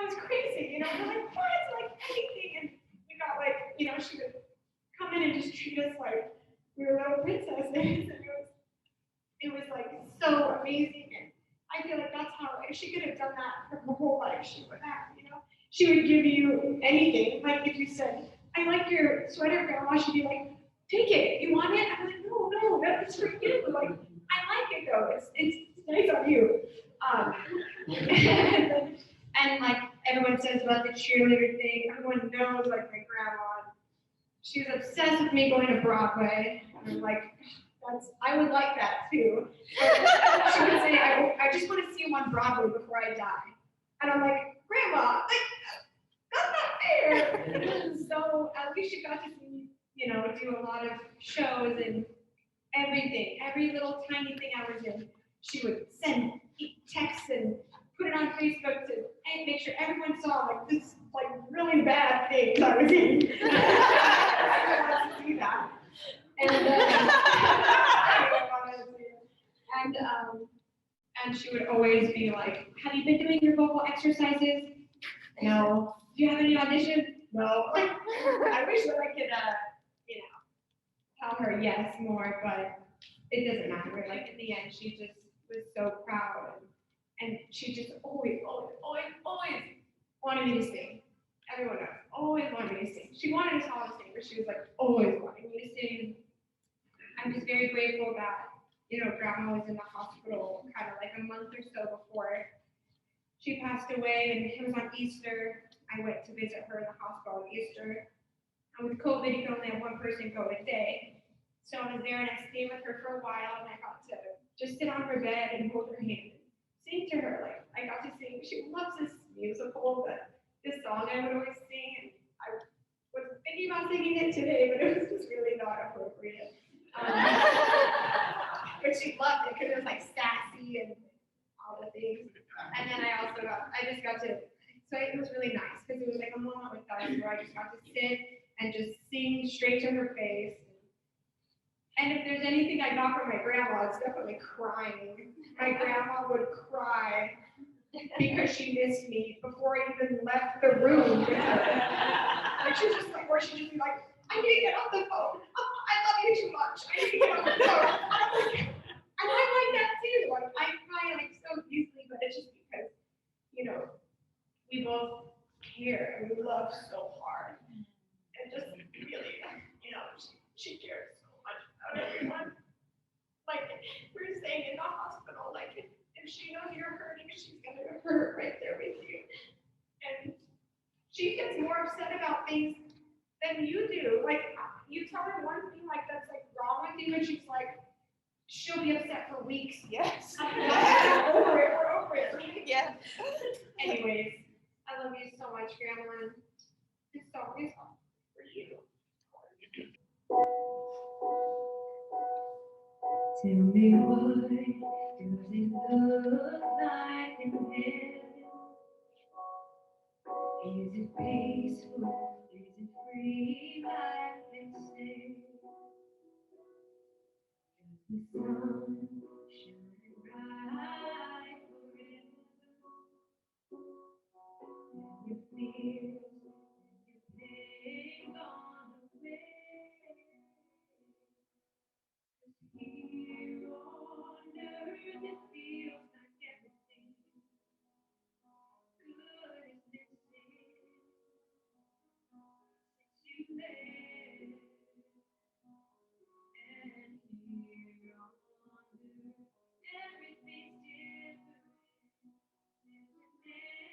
was crazy, you know? We're like, what? Like anything. And we got like, you know, she would come in and just treat us like we were little princesses. And it was like so amazing. And I feel like that's how, if she could have done that her whole life, she would have, you know? She would give you anything. Like if you said, I like your sweater, Grandma, she'd be like, take it. You want it? I'm like, no, that's for you. Like, I like it though. It's nice on you. And like everyone says about the cheerleader thing, everyone knows like my grandma. She was obsessed with me going to Broadway. And I'm like, I would like that too. But she would say, I just want to see you on Broadway before I die. And I'm like, Grandma, like, that's not fair. So at least she got to see me, you know, do a lot of shows and everything, every little tiny thing I was in. She would send texts and put it on Facebook to make sure everyone saw like this like really bad things I was in. Everyone wants to see that. And she would always be like, have you been doing your vocal exercises? No. Do you have any auditions? No. I wish that I could, you know, tell her yes more, but it doesn't matter. Like in the end, she just was so proud, and she just always wanted me to sing. Everyone knows, always wanted me to sing. She wanted us all to sing, but she was like always wanting me to sing. I'm just very grateful that, you know, Grandma was in the hospital kind of like a month or so before she passed away, and it was on Easter. I went to visit her in the hospital on Easter. And with COVID, you can only have one person go a day. So I was there and I stayed with her for a while, and I got to just sit on her bed and hold her hand and sing to her. Like I got to sing. She loves this musical, but this song I would always sing. And I was thinking about singing it today, but it was just really not appropriate. But she loved it because it was like sassy and all the things. And then I just got to, so it was really nice because it was like a moment with us where I just got to sit and just sing straight to her face. And if there's anything I got from my grandma, it's definitely crying. My grandma would cry because she missed me before I even left the room with her. Like she was just like, or she'd just be like, I need to get off the phone. I love you too much. I need to get off the phone. And I'm like that too. Like I cry like so easily, but it's just because, you know, we both care and we love so hard. And just really, you know, she cares so much about everyone. Like we were saying in the hospital, like if she knows you're hurting, she's gonna hurt right there with you. And she gets more upset about things than you do. Like you tell her one thing like that's like wrong with you, and she's like, she'll be upset for weeks. Yes. We're over it. Right? Yeah. Anyways, I love you so much, Grandma. And this song is for you. Tell me what does it look like in heaven? Is it peaceful? Is it free like they say? Does the sun shine bright forever? And your fears and your pain gone away? Here on earth it feels like everything good is missing since you left. And here on earth everything's different. There's an emptiness.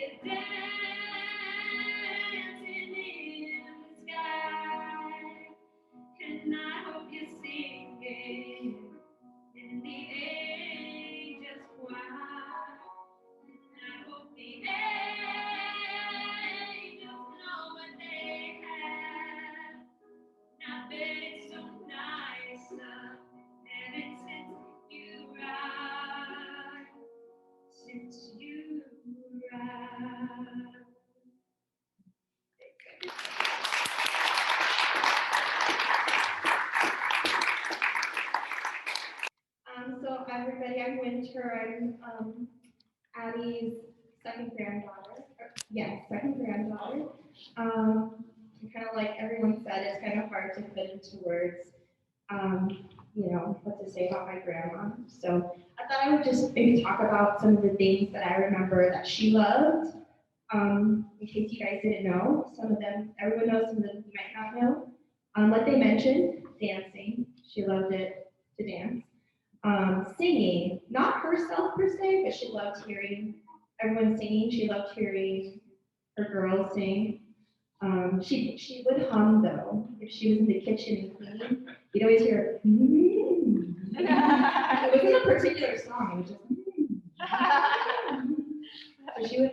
You're dancing in the sky, and I hope you're singing in the angels' choir. And I hope the angels know what they have. Now that it's so nice ever since you arrived. Since you arrived. So everybody, I'm Winter. I'm Addie's second granddaughter. Second granddaughter. Kind of like everyone said, it's kind of hard to put into words, what to say about my grandma. So I thought I would just maybe talk about some of the things that I remember that she loved. In case you guys didn't know, some of them, everyone knows, some of them you might not know. Like they mentioned, dancing. She loved it to dance. Singing, not herself per se, but she loved hearing everyone singing. She loved hearing her girls sing. She would hum though. If she was in the kitchen and cleaning, you'd always hear. It wasn't a particular song. It was just. So she would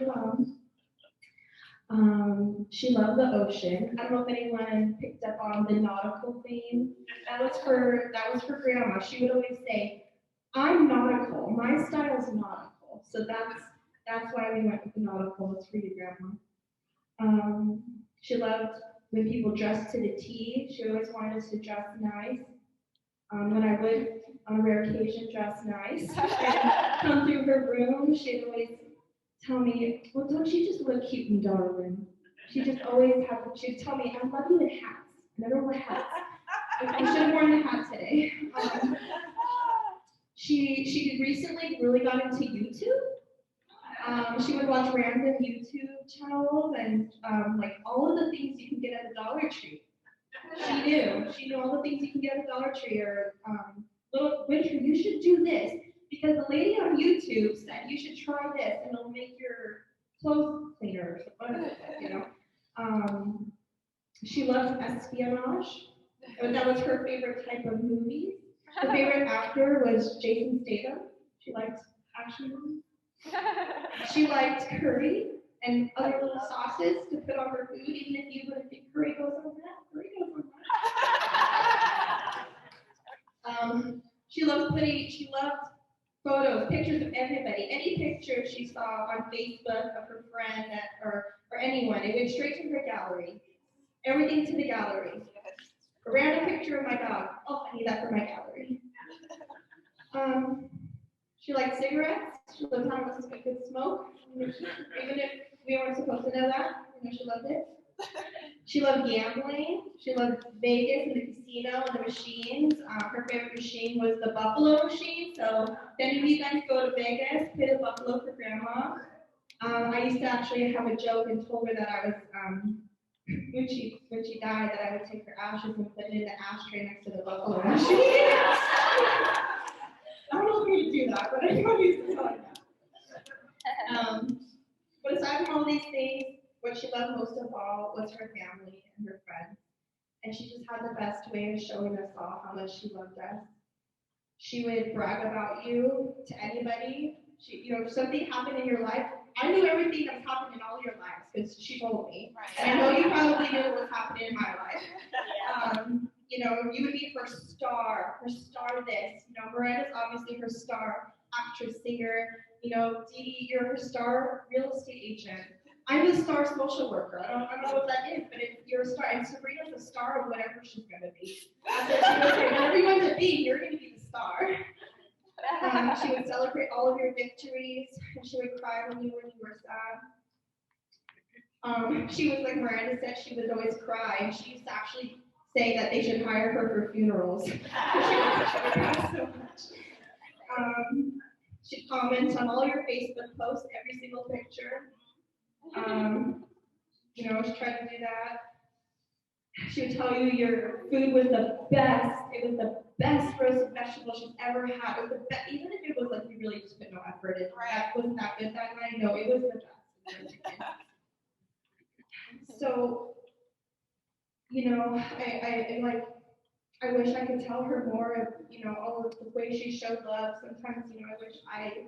hum. She loved the ocean. I don't know if anyone picked up on the nautical theme. That was her grandma. She would always say, "I'm nautical. My style is nautical." So that's why we went with the nautical. It's for you, Grandma. She loved when people dressed to the T. She always wanted us to dress nice. When I would, on a rare occasion, dress nice, come through her room, she'd always tell me, "Well, don't you just look cute and darling?" She'd tell me, "I love you in hats. I never wear hats." I should have worn the hat today. She recently really got into YouTube. She would watch random YouTube channels and like all of the things you can get at the Dollar Tree. She knew all the things you can get at the Dollar Tree, or little Winter, you should do this because the lady on YouTube said you should try this and it'll make your clothes cleaner or something, She loved espionage. That was her favorite type of movie. Her favorite actor was Jason Statham. She liked action movies. She liked curry and other little sauces to put on her food, even if you wouldn't think curry goes on that. Curry goes on that. She loved photos, pictures of everybody. Any picture she saw on Facebook of her friend or anyone, it went straight to her gallery. Everything to the gallery. A random picture of my dog. Oh, I need that for my gallery. She liked cigarettes. She loved how much we could smoke, even if we weren't supposed to know that. She loved it. She loved gambling. She loved Vegas and the casino and the machines. Her favorite machine was the buffalo machine. So if any of you guys go to Vegas, pay the buffalo for Grandma. I used to actually have a joke and told her that I was when she died, that I would take her ashes and put it in the ashtray next to the buffalo machine. I don't know if we would do that, but I know we used to talk about that. But aside from all these things, what she loved most of all was her family and her friends. And she just had the best way of showing us all how much she loved us. She would brag about you to anybody. If something happened in your life, I knew everything that was happening in all your lives because she told me. And I know you probably knew what was happening in my life. You would be her star this. Miranda's obviously her star actress, singer. Dee Dee, you're her star real estate agent. I'm a star social worker. I don't know what that is, but you're a star. And Sabrina's a star of whatever she's going to be. She would say, whatever you want to be, you're going to be the star. She would celebrate all of your victories, and she would cry when you were sad. She was, like Miranda said, she would always cry, and she used to actually say that they should hire her for funerals. She would cry so much. She'd comment on all your Facebook posts, every single picture. She tried to do that. She would tell you your food was the best. It was the best roasted vegetable she's ever had. It was the best, even if it was like you really just put no effort in. That wasn't that good that night. No, it was the best. so, you know, I wish I could tell her more of, you know, all of the ways she showed love. Sometimes, you know, I wish I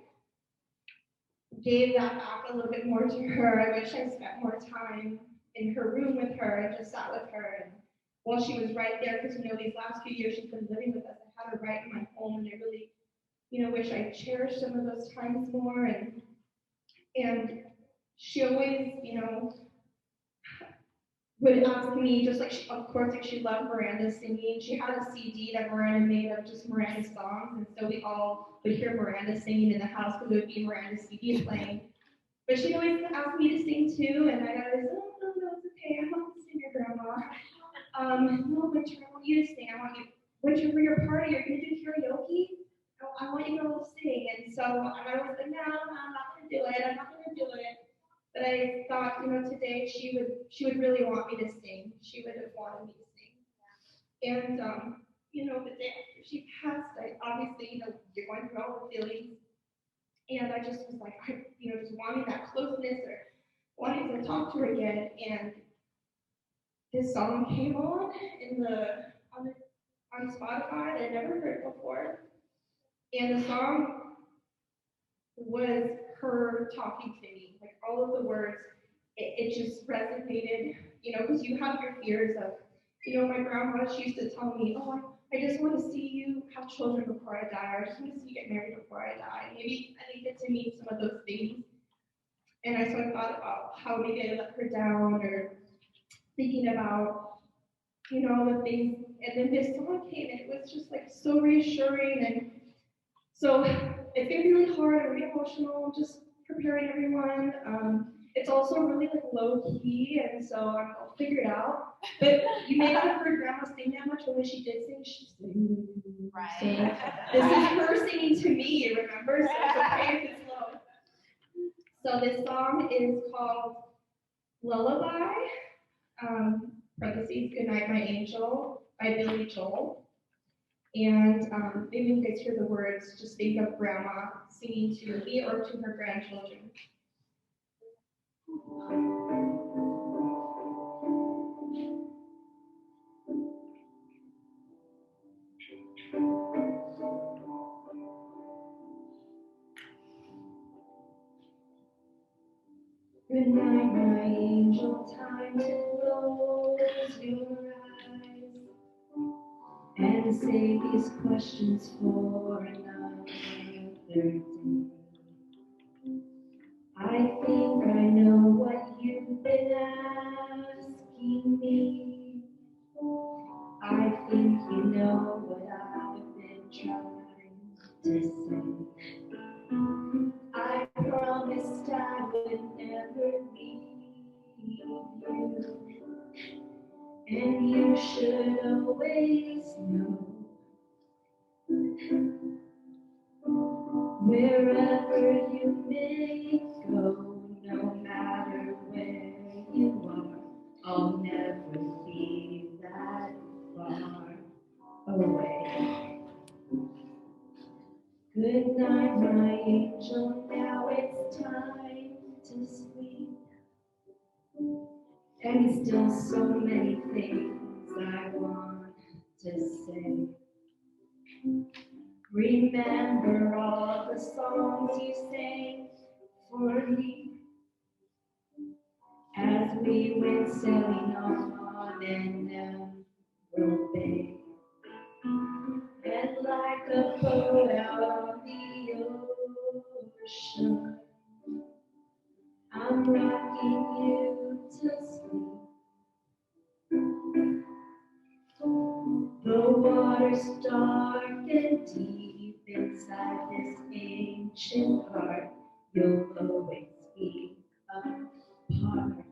gave that back a little bit more to her. I wish I spent more time in her room with her and just sat with her. And while she was right there, because, you know, these last few years she's been living with us, I had her right in my home, and I really, you know, wish I cherished some of those times more. And she always, you know, would ask me, just like, of course, like she loved Miranda singing. She had a CD that Miranda made of just Miranda songs, and so we all would hear Miranda singing in the house because it would be Miranda's CD playing. But she'd always ask me to sing too, and I'd always, oh, no, it's okay, I want to sing your grandma. No, Winter, I want you to sing. I want you, Winter, for your party, are you going to do karaoke? I want you to all sing. And so I was like, no, I'm not going to do it. I'm not going to do it. But I thought, you know, today she would really want me to sing. She would have wanted me to sing. And, you know, the day after she passed, I obviously, you know, you're going through all the feelings. And I just was like, you know, just wanting that closeness or wanting to talk to her again. And this song came on on Spotify that I'd never heard before. And the song was her talking to me, like all of the words, it just resonated, you know, because you have your fears of, you know, my grandma, she used to tell me, oh, I just want to see you have children before I die, or I just want to see you get married before I die. Maybe I didn't get to meet some of those things. And so I thought about how maybe I let her down, or thinking about, you know, the things. And then this song came, and it was just like so reassuring. And so it's been really hard and really emotional, just preparing everyone. It's also really like low key, and so I'll figure it out. But you may not have heard Grandma sing that much, but when she did sing, she sang. Right. So this is her singing to me, remember? So it's okay if it's low. So this song is called Lullaby, parentheses, Good Night, My Angel, by Billy Joel. And maybe you guys hear the words, just think of Grandma singing to me or to her grandchildren. Good night, my angel, time to close your eyes and save these questions for another day. I think I know what you've been asking me. I think you know what I've been trying to say. I promised I would never leave you, and you should always know, wherever you may go, no matter where you are, I'll never be that far away. Good night, my angel, now it's time to sleep. And still so many things I want to say. Remember all the songs you sang for me as we went sailing on in Emerald Bay. And like a boat out on the ocean, I'm rocking you to sleep. The water's dark and deep inside this ancient heart. You'll always be a part of me.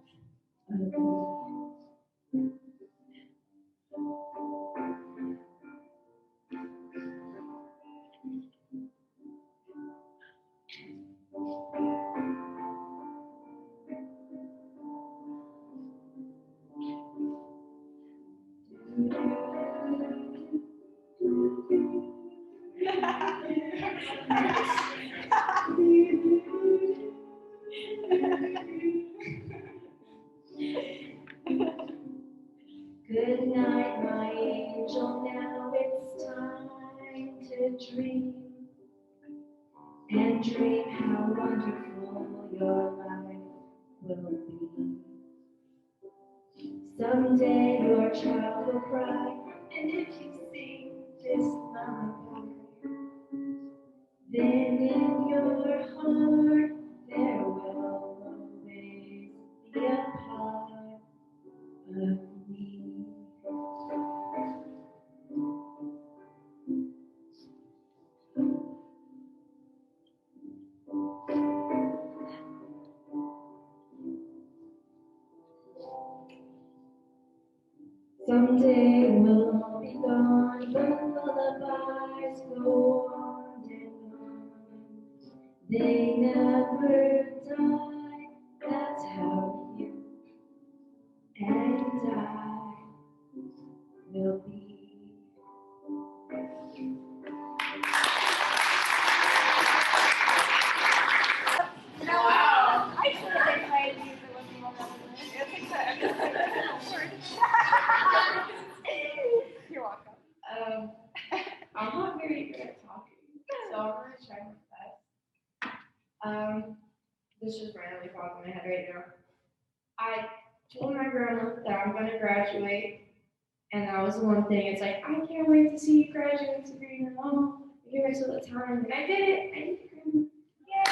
angel, now it's time to dream. And dream how wonderful your life will be. Someday your child will cry, and if you sing this lullaby, then in your heart there will always be a part of me. Someday we'll all be gone, but lullabies go on and on. They never die, that's how you and I will be. Wow. I should have been playing music that wasn't more You're welcome. I'm not very good at talking, so I'm gonna try my best. This just randomly popped in my head right now. I told my grandma that I'm gonna graduate, and that was the one thing. It's like, I can't wait to see you graduate, Sabrina. Oh, you're here till the time, and I did it. I did it, Grandma. Yay!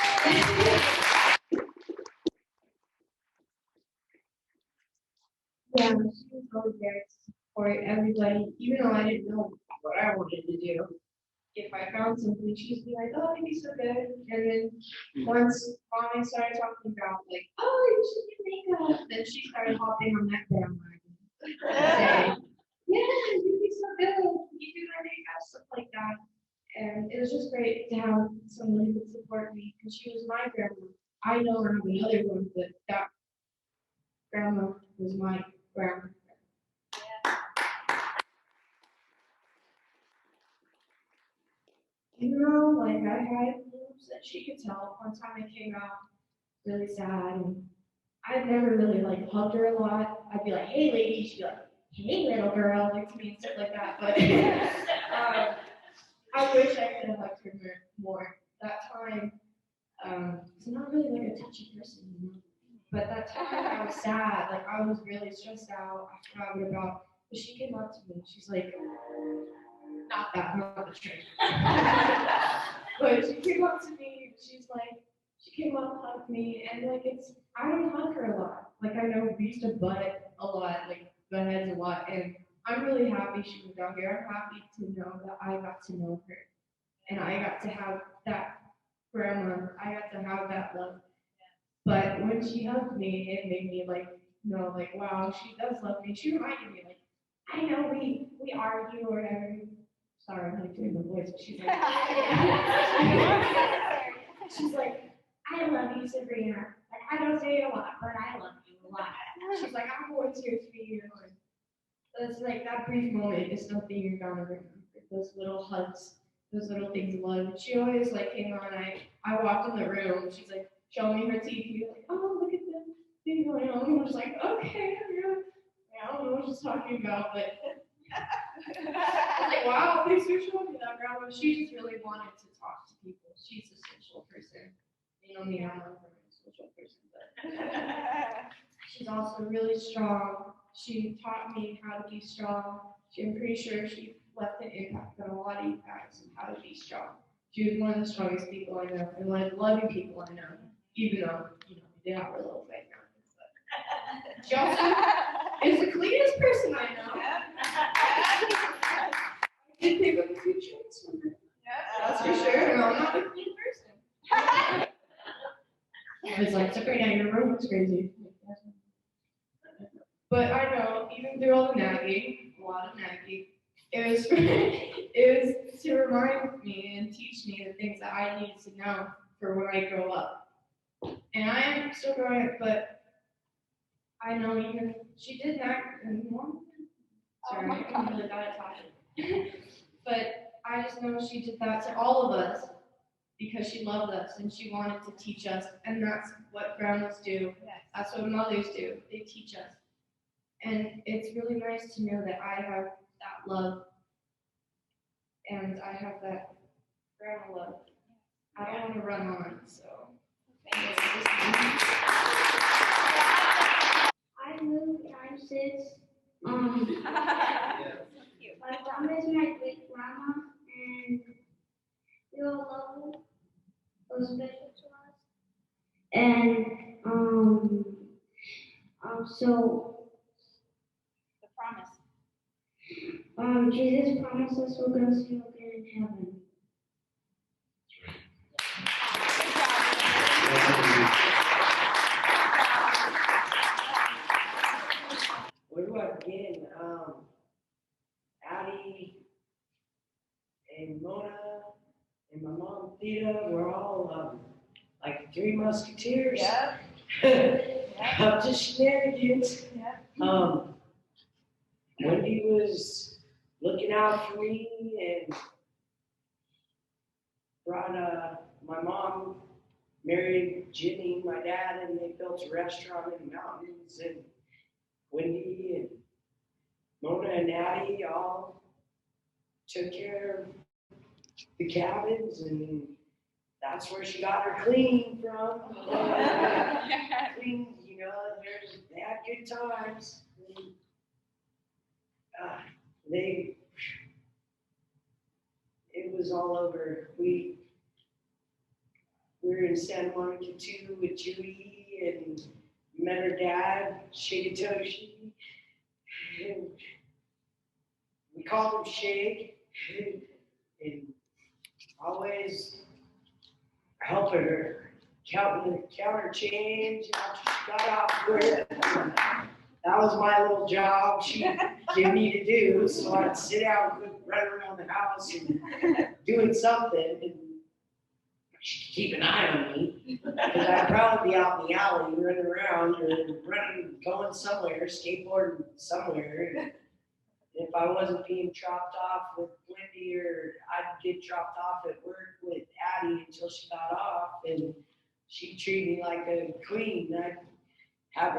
Yeah, she was always there to support everybody, even though I didn't know what I wanted to do. If I found something, she'd be like, oh, you'd be so good. And then once Mommy started talking about, like, oh, you should do makeup, then she started hopping on that bandwagon. Saying, yeah, you'd be so good. You do my makeup, stuff like that. And it was just great to have someone who could support me, because she was my grandma. I know I have another one, but that grandma was my grandma. You know, like I had moves that she could tell. One time I came out really sad, and I'd never really like hugged her a lot. I'd be like, "Hey, lady," she'd be like, "Hey, little girl," like to me and stuff like that. But I wish I could have hugged her more. That time, I'm not really like a touchy person, you know. But that time I was sad, like I was really stressed out. I forgot what about. But she came up to me. She's like, not the trick. But she came up to me, and she's like, she came up, hugged me, and like I don't hug her a lot. Like I know we used to butt a lot, like butt heads a lot, and I'm really happy she moved out here. I'm happy to know that I got to know her, and I got to have that grandma. I got to have that love. But when she hugged me, it made me like know, like wow, she does love me. She reminded me, like I know we argue or whatever. Sorry, I'm like doing the voice, but she's like, she's like, I love you, Sabrina. Like, I don't say it a lot, but I love you a lot. She's like, I'm always here for you. And it's like that brief moment is something you're gonna remember. Those little hugs, those little things of love. She always like came on. I walked in the room. She's like showing me her teeth. Like, oh, look at this thing going on. And I was like, okay, I don't know what she's talking about, but. I was like, wow, thanks for showing me that, Grandma. She just really wanted to talk to people. She's a social person. You know me, I'm not a social person, but she's also really strong. She taught me how to be strong. I'm pretty sure she left an impact on a lot of you guys on how to be strong. She was one of the strongest people I know, and one of the loving people I know, even though, you know, we did have our little fight now. But she also is the cleanest person I know. I did pick up a few tricks from her. That's for sure. No, I'm not a clean person. I was like, Sabrina, your room looks crazy. But I know, even through all the nagging, a lot of nagging, it was to remind me and teach me the things that I needed to know for when I grow up. And I am still growing up, but I know even she did nag more. Sorry, I'm really bad at talking. But I just know she did that to all of us because she loved us and she wanted to teach us. And that's what grandmas do. That's what mothers do. They teach us. And it's really nice to know that I have that love. And I have that grandma love. I don't want to run on, so. I moved, I'm 6. My mom is my great grandma, and we all love her. It was special to us. And so The promise. Jesus promised us we're gonna see him again in heaven. Where do I begin? Addie and Mona and my mom Thea, we're all like 3 musketeers. Yep. Up to shenanigans. Yep. Wendy was looking out for me and brought my mom married Jimmy, my dad, and they built a restaurant in the mountains, and Wendy and Mona and Addie all took care of the cabins, and that's where she got her clean from. Clean, they had good times. It was all over. We were in Santa Monica too with Judy and met her dad, Shigatoshi. And we called him Shig. And always helping her counter change after she got off work. That was my little job she'd give me to do, so I'd sit out and run around the house and doing something, and she'd keep an eye on me, because I'd probably be out in the alley running around or going somewhere, skateboarding somewhere. And if I wasn't being dropped off with Wendy, or I'd get dropped off at work with Addie until she got off, and she'd treat me like a queen. I'd have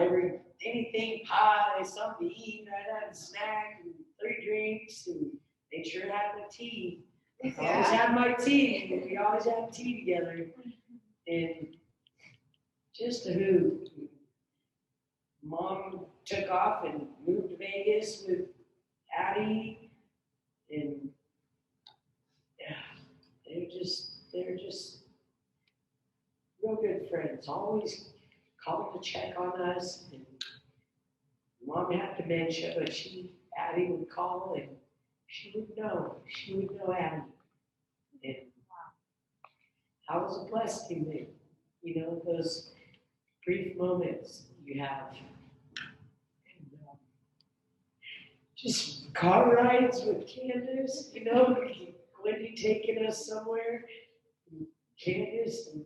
anything pie, something to eat. I'd have a snack and 3 drinks, and make sure I had my tea. I always had my tea, and we always had tea together. And just a hoot. Mom took off and moved to Vegas with Addie, and they're just real good friends. Always calling to check on us. And Mom had dementia, but Addie would call and she would know. She would know Addie. And that was a blessing. Those brief moments you have. And, just car rides with Candace, Wendy taking us somewhere. Candace, and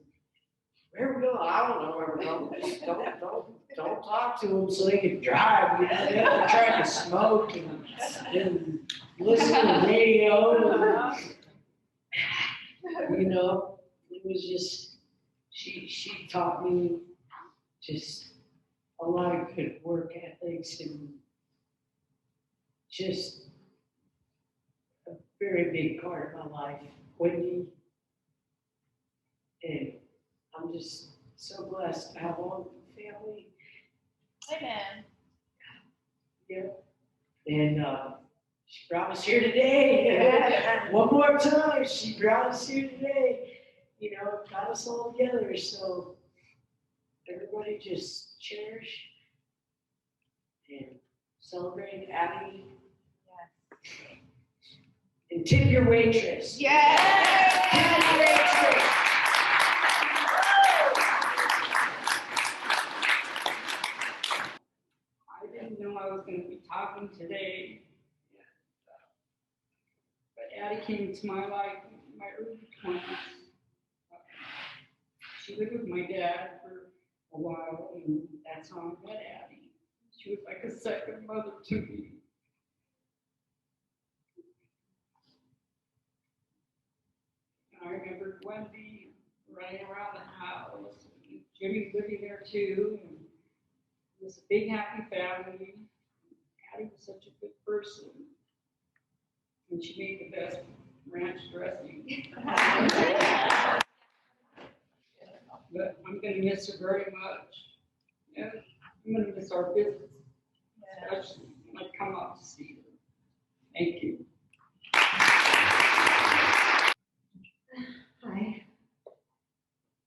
where we go? I don't know where we're going. Just don't talk to them so they can drive. They're trying to smoke and listen to the radio. It was just she taught me just a lot of good work ethics and just a very big part of my life. Wendy, and I'm just so blessed to have a wonderful family. Amen. Yeah. And she brought us here today. One more time, she brought us here today. Got us all together. So everybody just cherish and celebrate Addie. Yes. And tip your waitress. Yes. Tip your waitress. I didn't know I was going to be talking today. But Addie came into my life in my early 20s. She lived with my dad for a while, and that's how I met Addie. She was like a second mother to me. And I remember Wendy running around the house, and Jimmy living there too. And it was a big, happy family. Addie was such a good person. And she made the best ranch dressing. But I'm gonna miss her very much. And I'm gonna miss our visits, especially when I come out to see her. Thank you. Hi.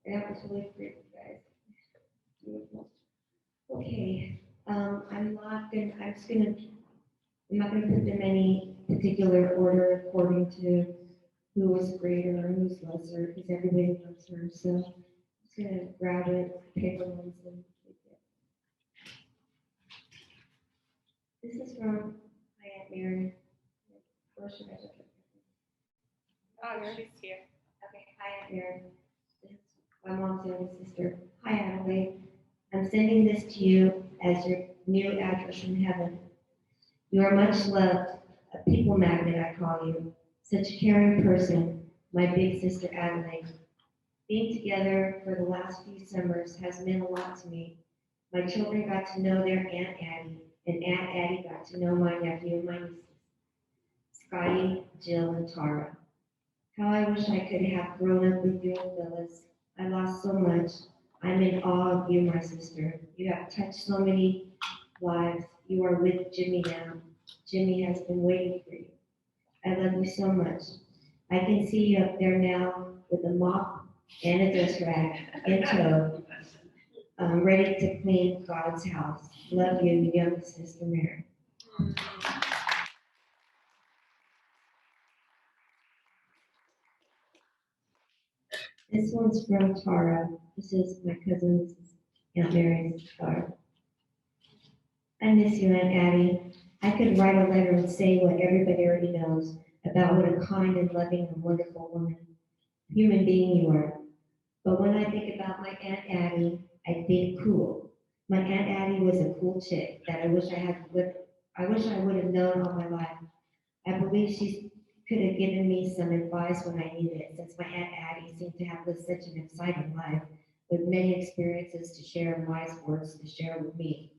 That was really great, you guys. Okay, I'm not gonna put them any particular order according to who was greater or who's lesser, because everybody loves her, so I'm just gonna grab it, paper ones and take it. This is from my Aunt Mary. Or should I look at it? Oh, she's here. Okay, hi Aunt Mary. This is my mom's younger sister. Hi Adelaide. I'm sending this to you as your new address in heaven. You are much loved, a people magnet I call you, such a caring person, my big sister Adelaide. Being together for the last few summers has meant a lot to me. My children got to know their Aunt Addie, and Aunt Addie got to know my nephew and my nieces, Scotty, Jill, and Tara. How I wish I could have grown up with you and Phyllis. I lost so much. I'm in awe of you, my sister. You have touched so many lives. You are with Jimmy now. Jimmy has been waiting for you. I love you so much. I can see you up there now with a mop and a dust rag in tow, ready to clean God's house. Love you, young sister Mary. This one's from Tara. This is my cousin's Aunt Mary's daughter. I miss you, Aunt Addie. I could write a letter and say what everybody already knows about what a kind and loving and wonderful human being you are. But when I think about my Aunt Addie, I think cool. My Aunt Addie was a cool chick that I wish I would have known all my life. I believe she could have given me some advice when I needed it, since my Aunt Addie seemed to have lived such an exciting life, with many experiences to share and wise words to share with me.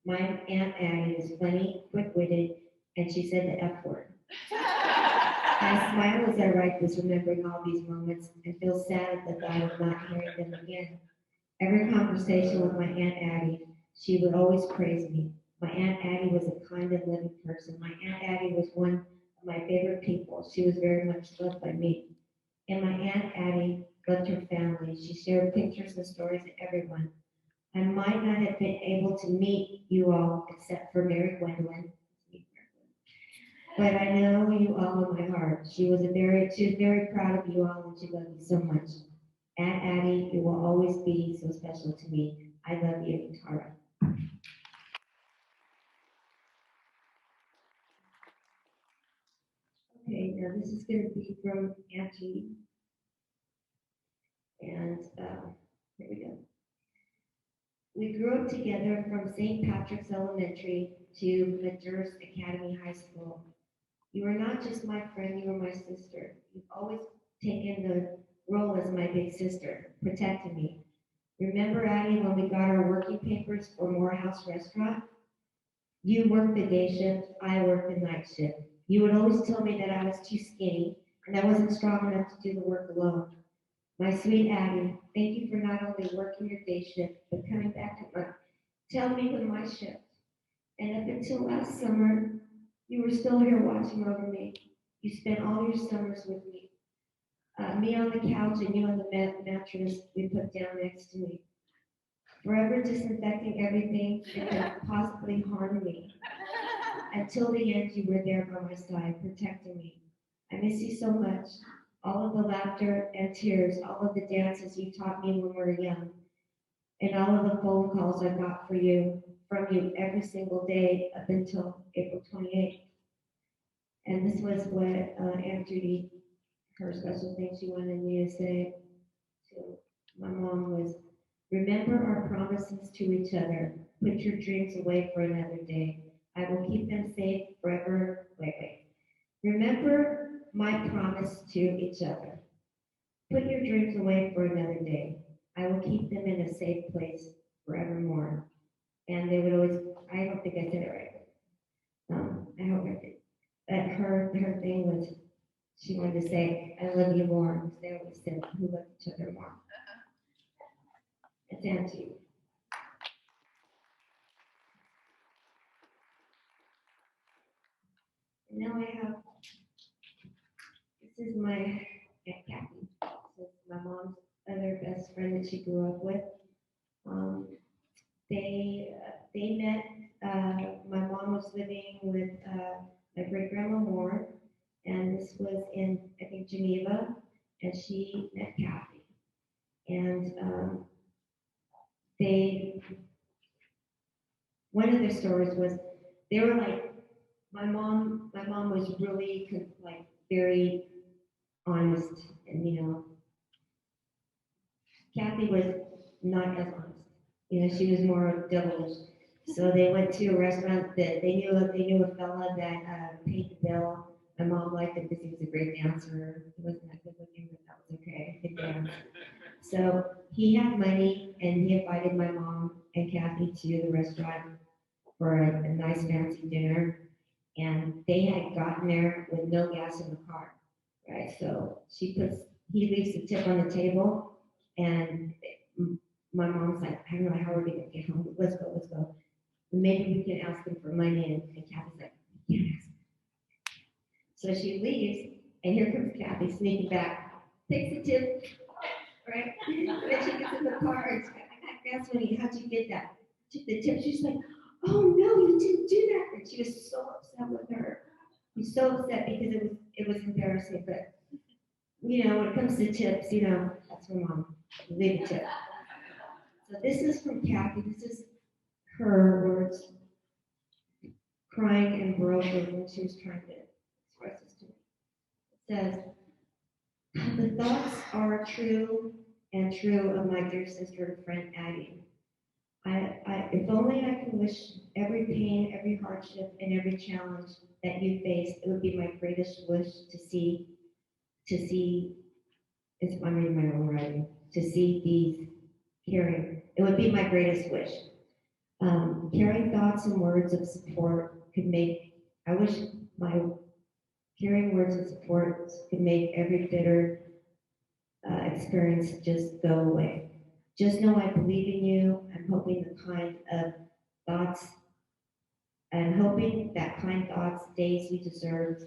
My Aunt Addie was funny, quick-witted, and she said the F word. I smile as I write this, remembering all these moments, and feel sad at the thought of not hearing them again. Every conversation with my Aunt Addie, she would always praise me. My Aunt Addie was a kind and loving person. My Aunt Addie was one of my favorite people. She was very much loved by me. And my Aunt Addie loved her family. She shared pictures and stories to everyone. I might not have been able to meet you all except for Mary Gwendolyn, but I know you all in my heart. She was very proud of you all, and she loved you so much. Aunt Addie, you will always be so special to me. I love you, Tara. Okay, now this is going to be from Auntie, and here we go. We grew up together from St. Patrick's Elementary to Madras Academy High School. You are not just my friend, you are my sister. You've always taken the role as my big sister, protecting me. Remember, Addie, when we got our working papers for Morehouse Restaurant? You worked the day shift, I worked the night shift. You would always tell me that I was too skinny and I wasn't strong enough to do the work alone. My sweet Addie, thank you for not only working your day shift, but coming back to tell me when my shift. And up until last summer, you were still here watching over me. You spent all your summers with me. Me on the couch and you on the mattress we put down next to me. Forever disinfecting everything that could possibly harm me. Until the end, you were there by my side, protecting me. I miss you so much. All of the laughter and tears, all of the dances you taught me when we were young, and all of the phone calls I got from you every single day up until April 28th. And this was what Aunt Judy, her special thing she wanted me to say to my mom was, remember our promises to each other. Put your dreams away for another day. I will keep them safe forever. Wait. Remember my promise to each other. Put your dreams away for another day. I will keep them in a safe place forevermore. And they would always, I don't think I said it right. I hope I did. But her thing was she wanted to say, I love you more, because they always said, who loved each other more. It's Auntie. And now I have, this is my Aunt Kathy. This is my mom's other best friend that she grew up with. They met, my mom was living with my great grandma Moore, and this was in, I think, Geneva, and she met Kathy. And one of their stories was, they were like, my mom was really like very honest, and Kathy was not as honest. She was more devilish. So they went to a restaurant that they knew a fella that paid the bill. My mom liked him because he was a great dancer. He wasn't that good looking, but that was okay. He could dance. So he had money, and he invited my mom and Kathy to the restaurant for a nice fancy dinner. And they had gotten there with no gas in the car, right? So he leaves the tip on the table, and my mom's like, I don't know how we're gonna get home, but let's go. Maybe we can ask him for money, and Kathy's like, yes. So she leaves, and here comes Kathy sneaking back, takes the tip, right? Then she gets in the car, and she's like, I got gas money, how'd you get that? Took the tip, she's like, oh no, you didn't do that. And she was so upset with her. She's so upset because it was embarrassing, but when it comes to tips, that's her mom. Leave a tip. So this is from Kathy. This is her words, crying and broken when she was trying to express this to me. It says, the thoughts are true and true of my dear sister and friend Addie. If only I can wish every pain, every hardship, and every challenge that you faced, it would be my greatest wish to see, I'm reading my own writing, to see these caring. It would be my greatest wish. Caring thoughts and words of support I wish my caring words of support could make every bitter experience just go away. Just know I believe in you. I'm hoping that kind thoughts, days we deserve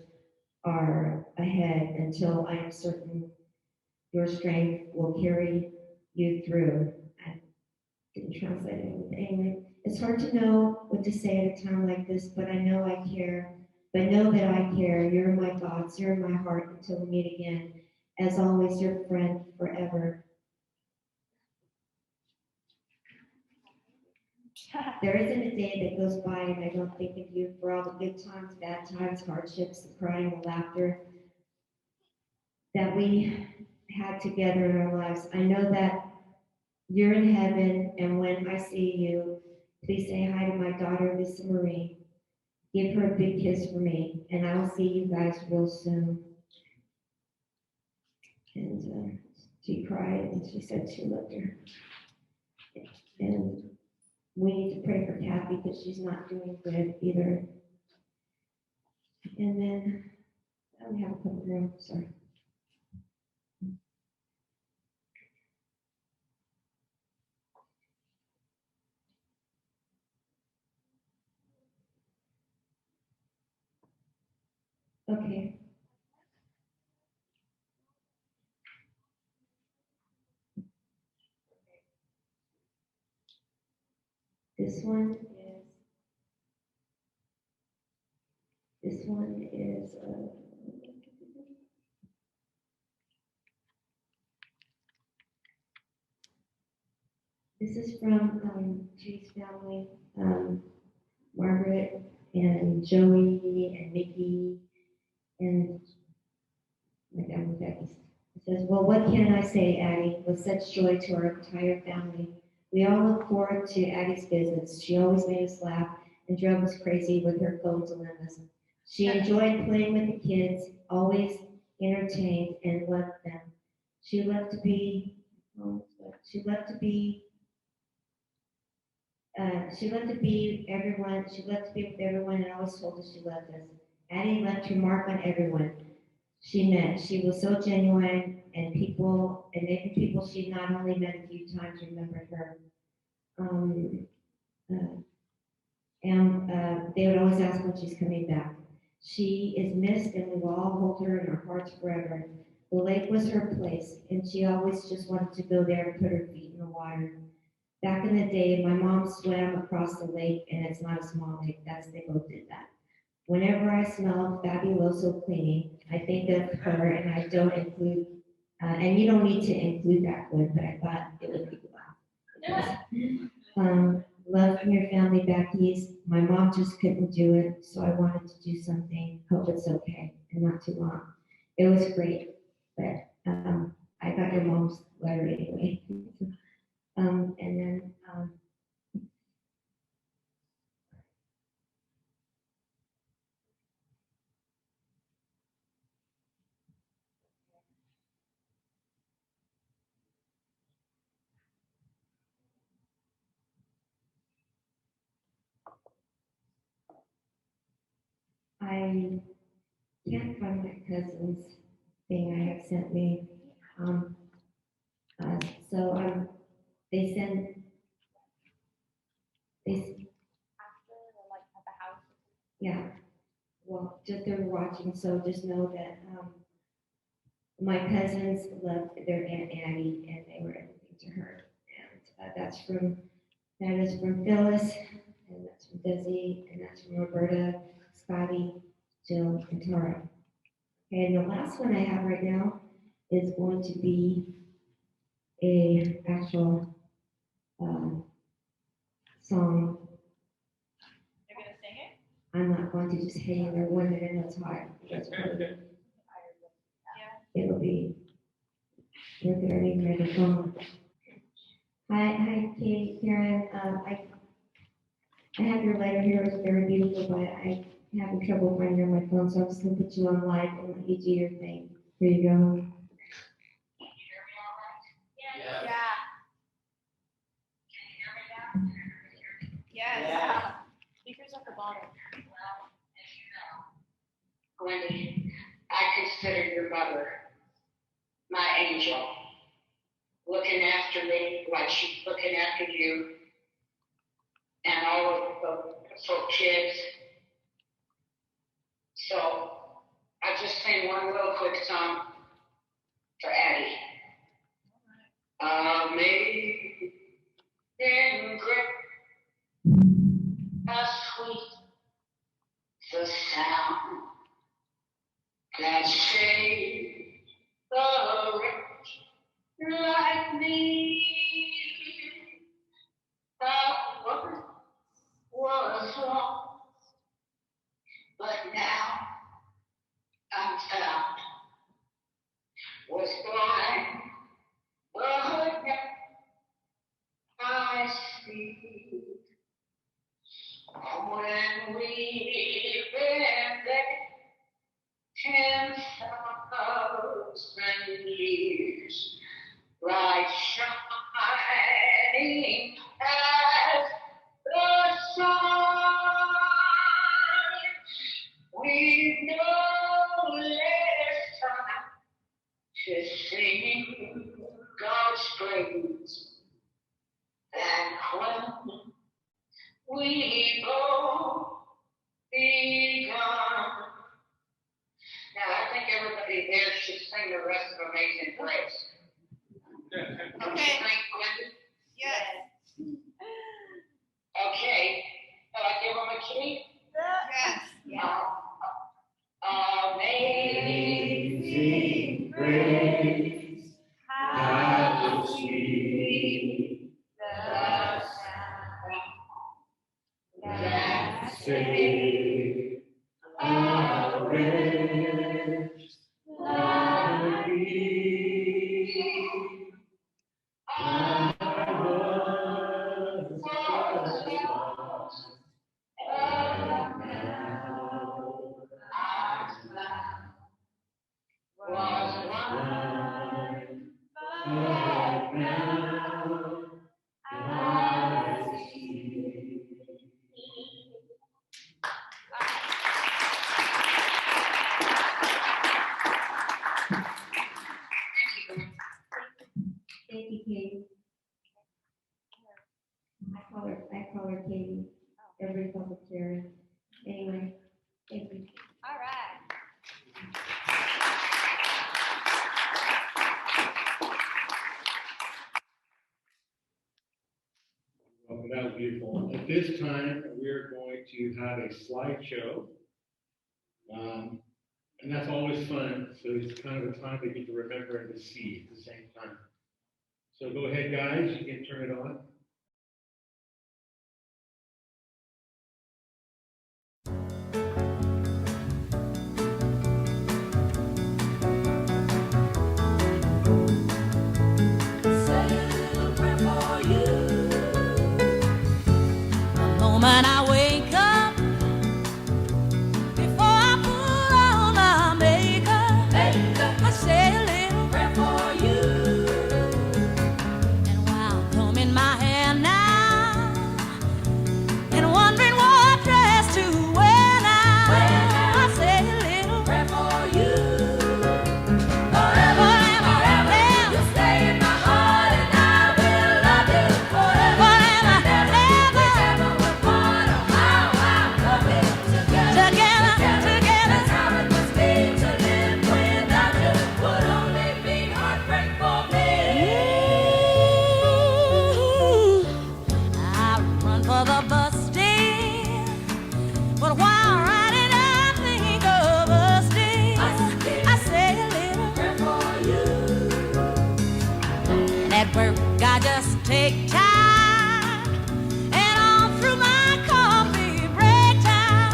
are ahead until I am certain your strength will carry you through. I didn't translate it. Anyway, it's hard to know what to say at a time like this, but I know I care. But know that I care. You're in my thoughts. You're in my heart until we meet again. As always, your friend forever. There isn't a day that goes by and I don't think of you for all the good times, bad times, hardships, the crying, the laughter that we had together in our lives. I know that you're in heaven, and when I see you, please say hi to my daughter, Lisa Marie. Give her a big kiss for me, and I will see you guys real soon. And she cried, and she said she loved her. And we need to pray for Kathy because she's not doing good either. And then I only have a couple more. Sorry. Okay. This one is this is from G's family, Margaret and Joey and Mickey and my dad and Becky. It says, well, what can I say, Addie, with such joy to our entire family? We all look forward to Addie's visits. She always made us laugh and drove us crazy with her phone dilemmas. She enjoyed playing with the kids, always entertained and loved them. She loved to be everyone. She loved to be with everyone and always told us she loved us. Addie left her mark on everyone. she met. She was so genuine, and even people she not only met a few times remembered her. Uh, they would always ask when she's coming back. She is missed, and we will all hold her in our hearts forever. The lake was her place, and she always just wanted to go there and put her feet in the water. Back in the day, my mom swam across the lake, and it's not a small lake. They both did that. Whenever I smell fabuloso cleaning, I think of her, and I don't include, and you don't need to include that one, but I thought it would be loud. Love from your family back east. My mom just couldn't do it, so I wanted to do something. Hope it's okay and not too long. It was great, but I got your mom's letter anyway. And then I can't find my cousin's thing I have sent me. Um, so they send this. Yeah. Well, just they were watching, so just know that my cousins loved their Aunt Addie, and they were everything to her. And that is from Phyllis, and that's from Desi, and that's from Roberta, Scotty, Jill, and Tara. And the last one I have right now is going to be a actual song. You're gonna sing it? I'm not going to just hang there one minute and it's hard. It'll be, look at our name ready, come on. Hi, Katie, Karen, I have your letter here, it's very beautiful, but I'm having trouble finding it on my phone, so I'm just gonna put you on live and let you do your thing. Here you go. Yeah. Yes. Speakers at the bottom. Wendy, I consider your mother my angel, looking after me like she's looking after you and all of the four kids. So I just sing one little quick song for Addie. Amazing grace, how sweet the sound that saved a wretch like me. I was lost, but now I'm found. Was blind, but now I see. When we've been there 10,000 years, bright shining as the sun, we've no less time to sing God's praise than when we both begun. Now, I think everybody there should sing the rest of Amazing Grace. Okay. Yes. Okay. Shall I give them a key? Yes. Amazing grace, how sweet the sound that saved a wretch like me. I was lost, but now I'm found. Was blind, but now I see. I call her Katie every public hearing. Anyway, thank you. All right. Well, that was beautiful. At this time, we're going to have a slideshow. And that's always fun, so it's kind of a time to get to remember and to see at the same time. So go ahead, guys, you can turn it on. Moment I wake up, before I put on my makeup, I say a little prayer for you. And while combing my hair now, and wondering what dress to wear now, I say a little prayer for you. Forever and forever, you stay in my heart, and I will love you forever and ever. That's how it must be to live without you. Would only be heartbreak for me. I run for the bus stand, but while riding I think of us dear. I say a little prayer for you. And at work I just take time, and all through my coffee break time,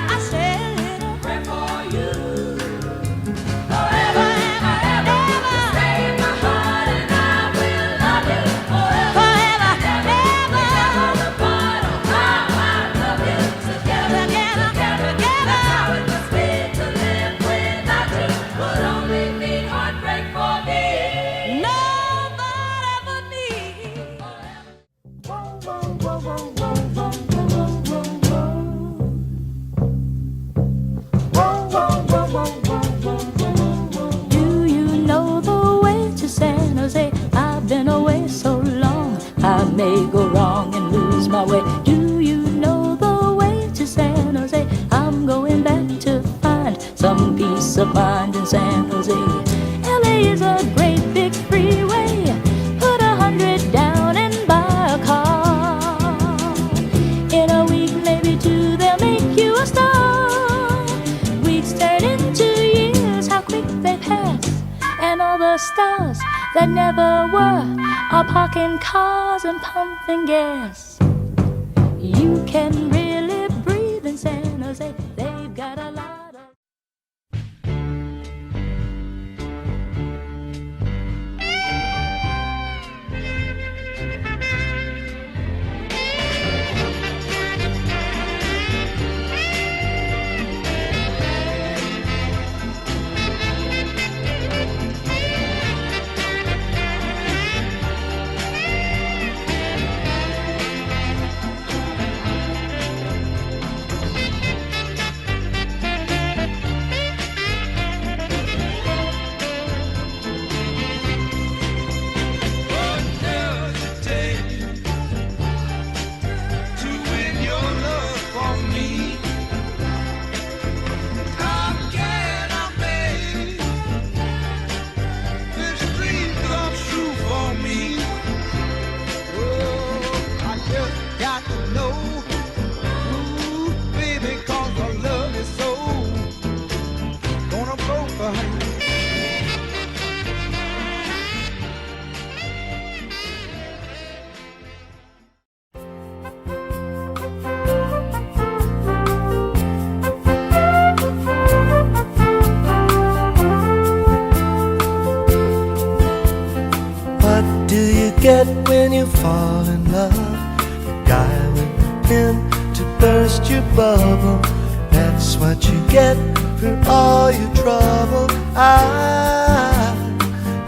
I say a little prayer for you. Forever and ever, you stay in my heart, and I will love you forever and ever. Apart, oh how I love you together. That's how it must be to live without you. Would only be heartbreak for me. Nobody but me. Whoa, whoa, whoa, whoa, whoa, whoa, whoa, whoa, whoa. Whoa, whoa, whoa, whoa, whoa, whoa, whoa. Do you know the way to San Jose? I've been away so long, I may go wrong and lose my way. Do you know the way to San Jose? I'm going back to find some peace of mind in San Jose. LA is a great big freeway. Put 100 down and buy a car. In a week, maybe two, they'll make you a star. Weeks turn into years, how quick they pass. And all the stars that never were are parking cars and pumping gas. You can really breathe in San Jose. They've got a lot of... get when you fall in love. The guy with the pen to burst your bubble. That's what you get for all your trouble. I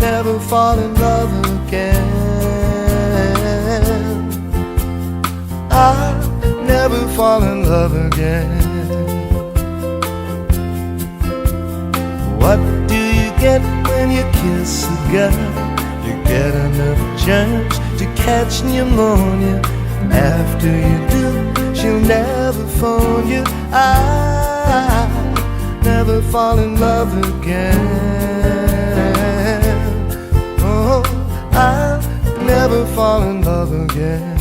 never fall in love again. I never fall in love again. What do you get when you kiss a girl? You get enough germs to catch pneumonia. do you do? She'll never phone you. I never fall in love again. Oh, I'll never fall in love again.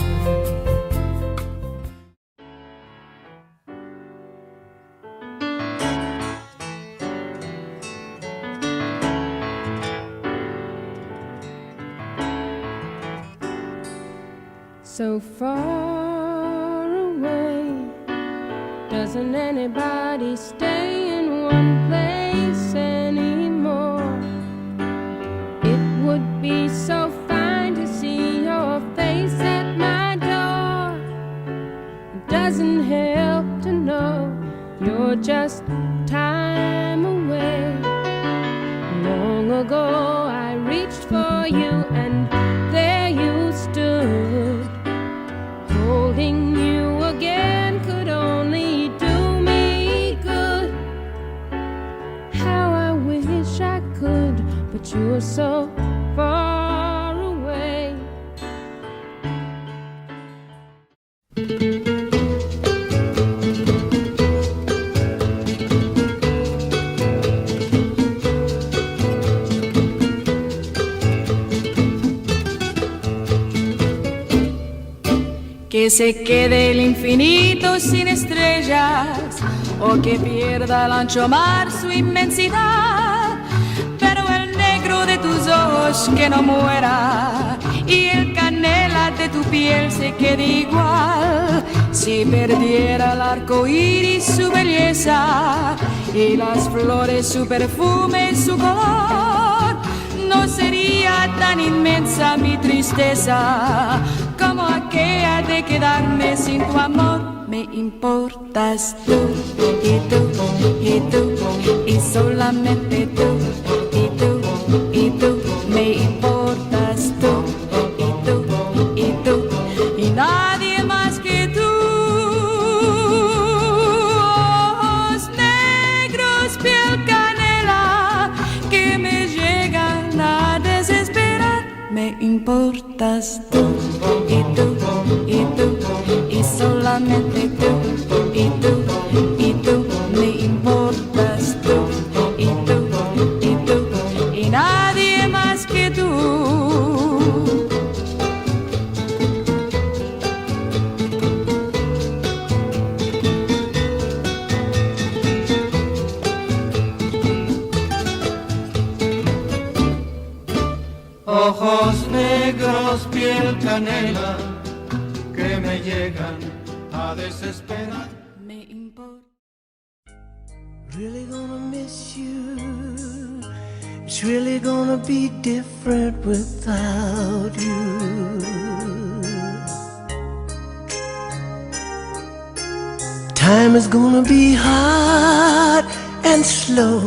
So far away, doesn't anybody stay in one place anymore? It would be so fine to see your face at my door. It doesn't help to know you're just time away. Long ago I reached for you and there you stood. Holding you again could only do me good. How I wish I could, but you're so far away. Que se quede el infinito sin estrellas, o que pierda el ancho mar su inmensidad, pero el negro de tus ojos que no muera, y el canela de tu piel se quede igual. Si perdiera el arco iris su belleza, y las flores su perfume y su color, no sería tan inmensa mi tristeza como aquella de quedarme sin tu amor. Me importas tú, y tú, y tú, y solamente tú, y tú, y tú. Me importas tú, y tú, y tú, y nadie más que tú. Ojos negros, piel canela, que me llegan a desesperar. Me importas tú, y tú, y tú, y solamente tú, y tú, y tú. Me importas tú, y tú, y tú, y nadie más que tú. Ojos negros, piel canela, que me llegan a desesperar. Me importa. Really gonna miss you. It's really gonna be different without you. Time is gonna be hard and slow.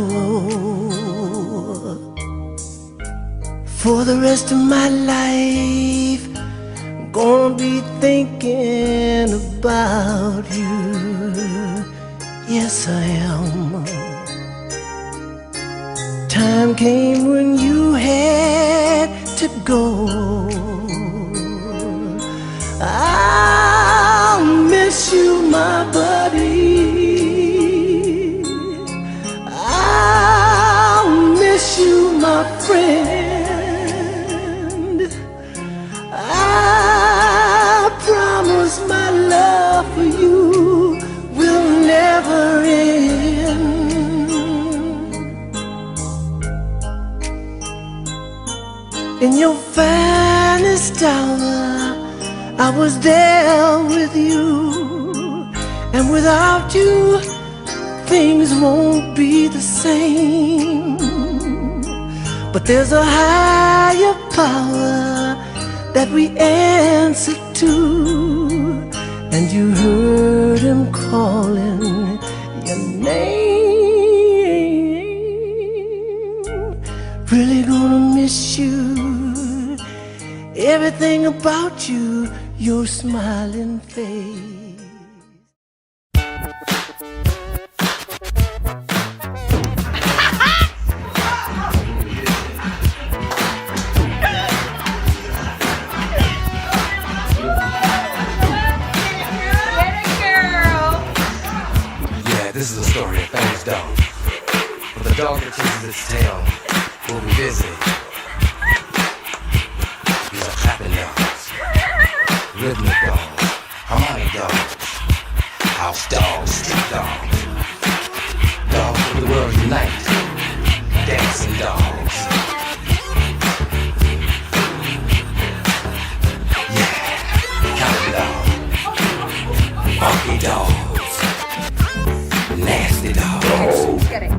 For the rest of my life, I'm gonna be thinking about you. Yes, I am. Time came when you had to go. I'll miss you, my buddy. I'll miss you, my friend. I promise my love for you will never end. In your finest hour, I was there with you, and without you, things won't be the same. But there's a higher power that we answer to, and you heard him calling your name. Really gonna miss you. Everything about you, your smiling face. dog that chases its tail will be busy. These are clapping dogs, rhythmic dogs, harmonic dogs, house dogs, street dogs, dogs of the world unite, dancing dogs. Yeah, counting dogs, funky dogs, nasty dogs. Get it.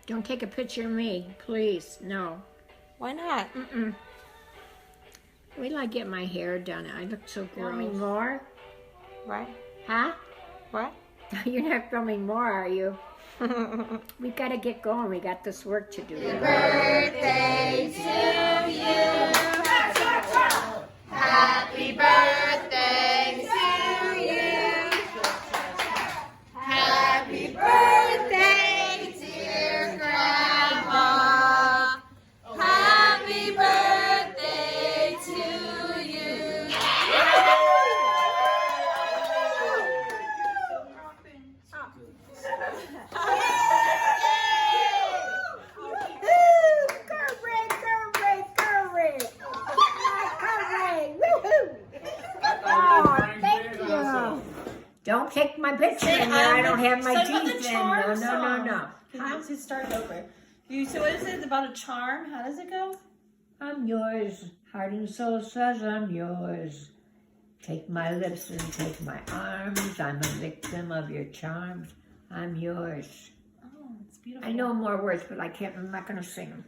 Don't take a picture of me, please. No. Why not? Mm-mm. Wait till I get my hair done. I look so gross. Filming more? What? Huh? What? You're not filming more, are you? We've got to get going. We got this work to do. Happy birthday to you. Happy birthday to you. Happy birthday, dear Grandma. Happy birthday to you. Don't take my picture in there. I don't have my teeth in. No. Let's just start over. So what is it about a charm? How does it go? I'm yours. Heart and soul says I'm yours. Take my lips and take my arms. I'm a victim of your charms. I'm yours. Oh, it's beautiful. I know more words, but I'm not going to sing them.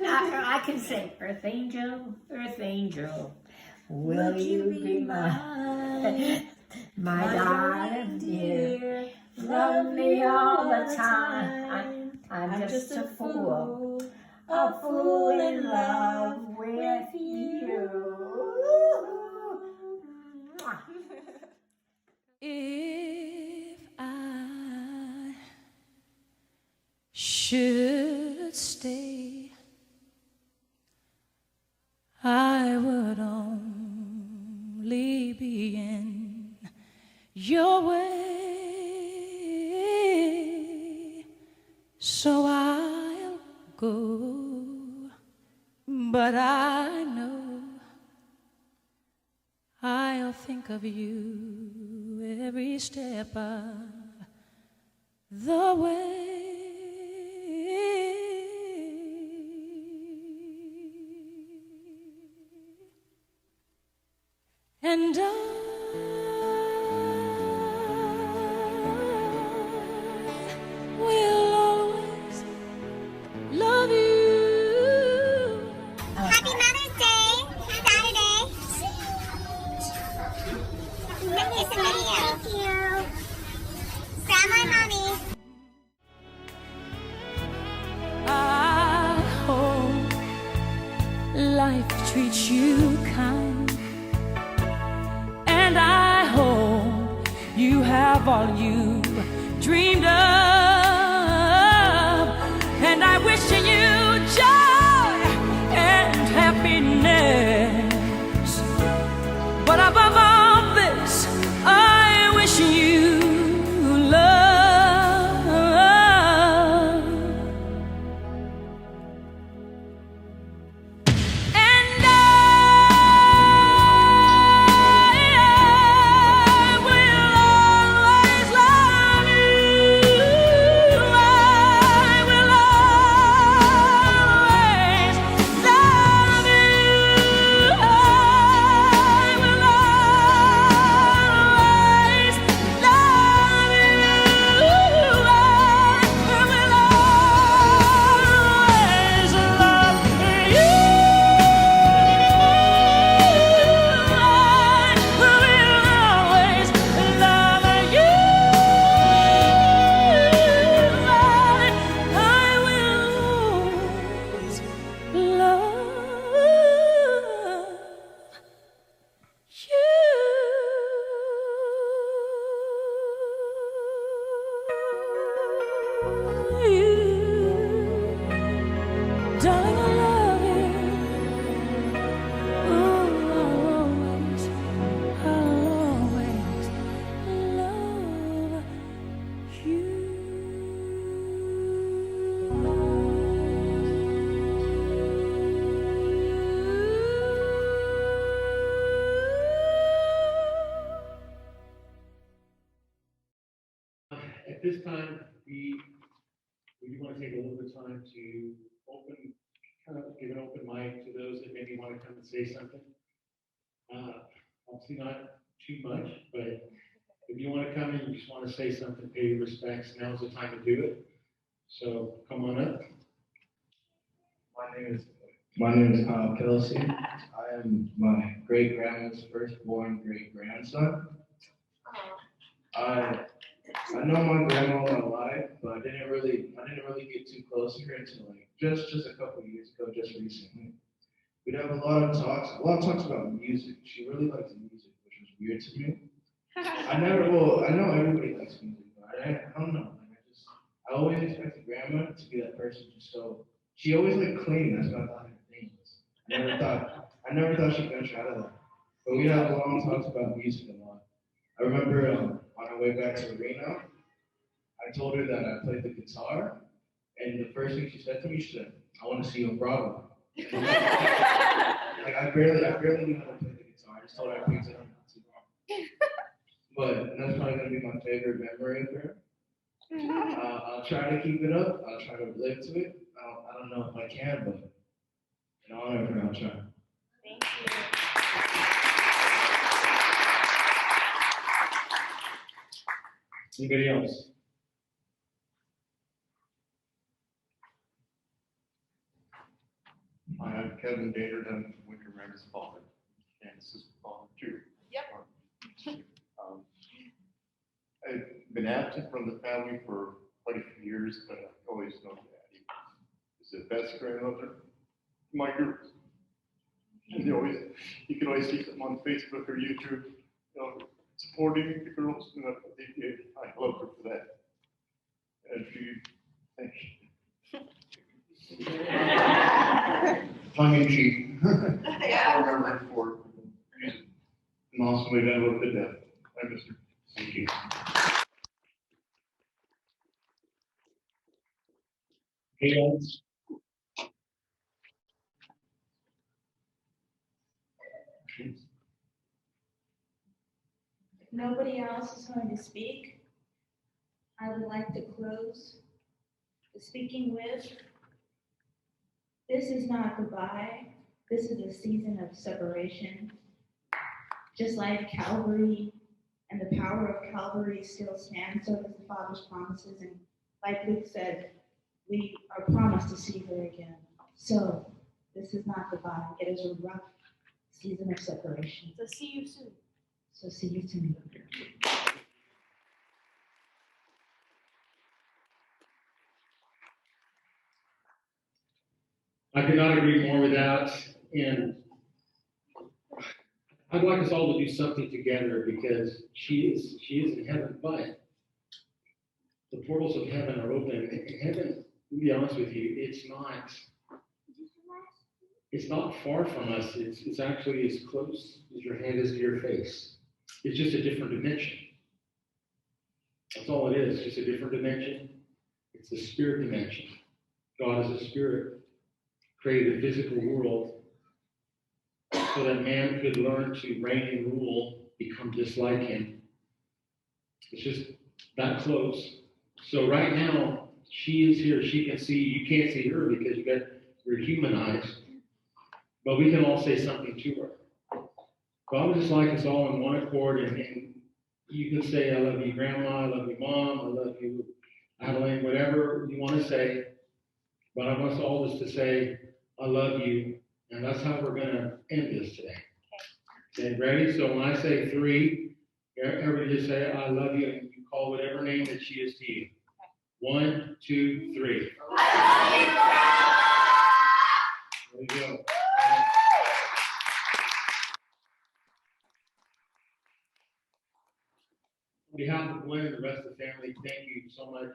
I can sing. Earth angel, earth angel, will you be mine? My darling dear, love me all the time. I'm just a fool in love with you. If I should stay, I would only be in your way, so I'll go, but I know I'll think of you every step of the way. And I will always love you. Happy Mother's Day, Saturday. It's a video. Thank you. Grandma and Mommy. I hope life treats you kind, and I hope you have all you dreamed of, and I wish you joy and happiness. Darling, I love you. Ooh, I'll always love you. At this time, we do want to take a little bit of time to kind of give an open mic to those that maybe want to come and say something. Obviously not too much, but if you want to come and you just want to say something, pay your respects, now's the time to do it. So come on up. My name is Kyle Kelsey. I am my great grandma's firstborn great grandson. I know my grandma all my life, but I didn't really get too close to her until like just a couple of years ago, just recently. We'd have a lot of talks about music. She really liked music, which was weird to me. I know everybody likes music, but I don't know. I always expected grandma to be that person she always liked clean. That's what I thought her thing was. I never thought she'd venture out of that. But we had long talks about music a lot. I remember on our way back to Reno, I told her that I played the guitar, and the first thing she said to me, she said, "I want to see you on Broadway." Like I barely knew how to play the guitar. I just told her I picked it up not too long. But that's probably gonna be my favorite memory of her. I'll try to keep it up. I'll try to live to it. I don't know if I can, but in honor of her, I'll try. Thank you. Anybody else? Hi, I'm Kevin Daterton from Winter Rapids College, and this is Paul too. Yep. I've been absent from the family for quite a few years, but I've always known Addie is the best grandmother to my girls. And you can always see them on Facebook or YouTube, supporting the girls, and they did. I love her for that. And thank you. Tongue in cheek. I remember her for an awesome way to look to death. I miss her. Thank you. Anybody else? If nobody else is going to speak, I would like to close the speaking with, this is not goodbye, this is a season of separation. Just like Calvary and the power of Calvary still stands, so does the Father's promises. And like Luke said, we are promised to see her again. So this is not goodbye. It is a rough season of separation. So see you soon. So see you soon. I could not agree more with that, and I'd like us all to do something together because she is in heaven, but the portals of heaven are open. And heaven, to be honest with you, it's not far from us. It's actually as close as your hand is to your face. It's just a different dimension. That's all it is, just a different dimension. It's the spirit dimension. God is a spirit, created a physical world so that man could learn to reign and rule, become just like him. It's just that close. So right now, she is here. She can see, you can't see her because you're human eyes. But we can all say something to her. God would just like us all in one accord, and you can say, I love you, Grandma, I love you, Mom, I love you, Adeline, whatever you want to say. But I want us all just to say, I love you, and that's how we're going to end this today. Okay, ready? So when I say 3, everybody just say, I love you, and you call whatever name that she is to you. 1, 2, 3. There you go. On behalf of Gwen and the rest of the family, thank you so much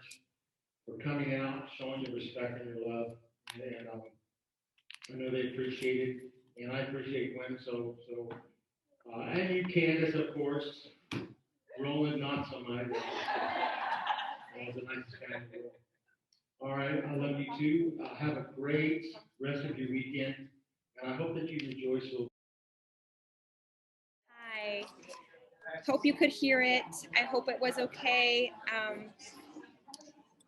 for coming out, showing your respect and your love. And I know they appreciate it, and I appreciate Gwen, and you, Candace, of course. Roland, not so much. The nicest guy in the world. All right, I love you too. Have a great rest of your weekend, and I hope that you enjoy so. Hi. Hope you could hear it. I hope it was okay.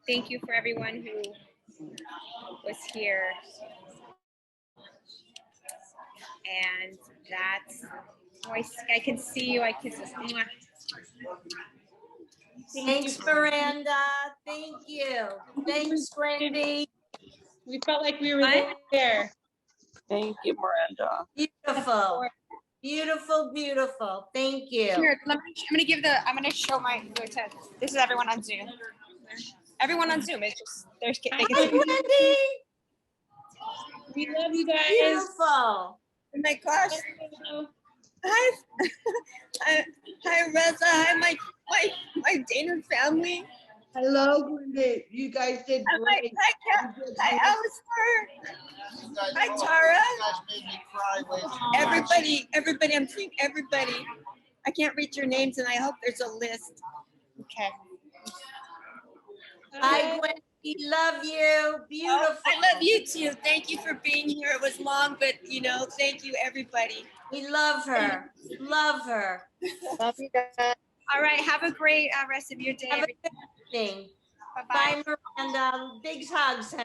Thank you for everyone who was here. And that's, oh, I can see you. I can just, mwah. Thanks, Miranda. Thank you. Thanks, Wendy. We felt like we were there. Thank you, Miranda. Beautiful. Beautiful, beautiful. Thank you. Here, I'm gonna show my, this is everyone on Zoom. Everyone on Zoom, it's just, they can Hi, see. Wendy. We love you guys. Beautiful. Oh my gosh. Hi. Hi, Reza. Hi, my Dana family. Hello, Wendy. You guys did great. Hi, Alistair. Hi, Tara. Everybody, I'm seeing everybody. I can't read your names, and I hope there's a list. Okay. Hi, Gwen. We love you. Beautiful. I love you too. Thank you for being here. It was long, but thank you, everybody. We love her. Love her. Love you guys. All right. Have a great rest of your day. Have a good evening. Bye-bye. Bye, Miranda. Big hugs, honey.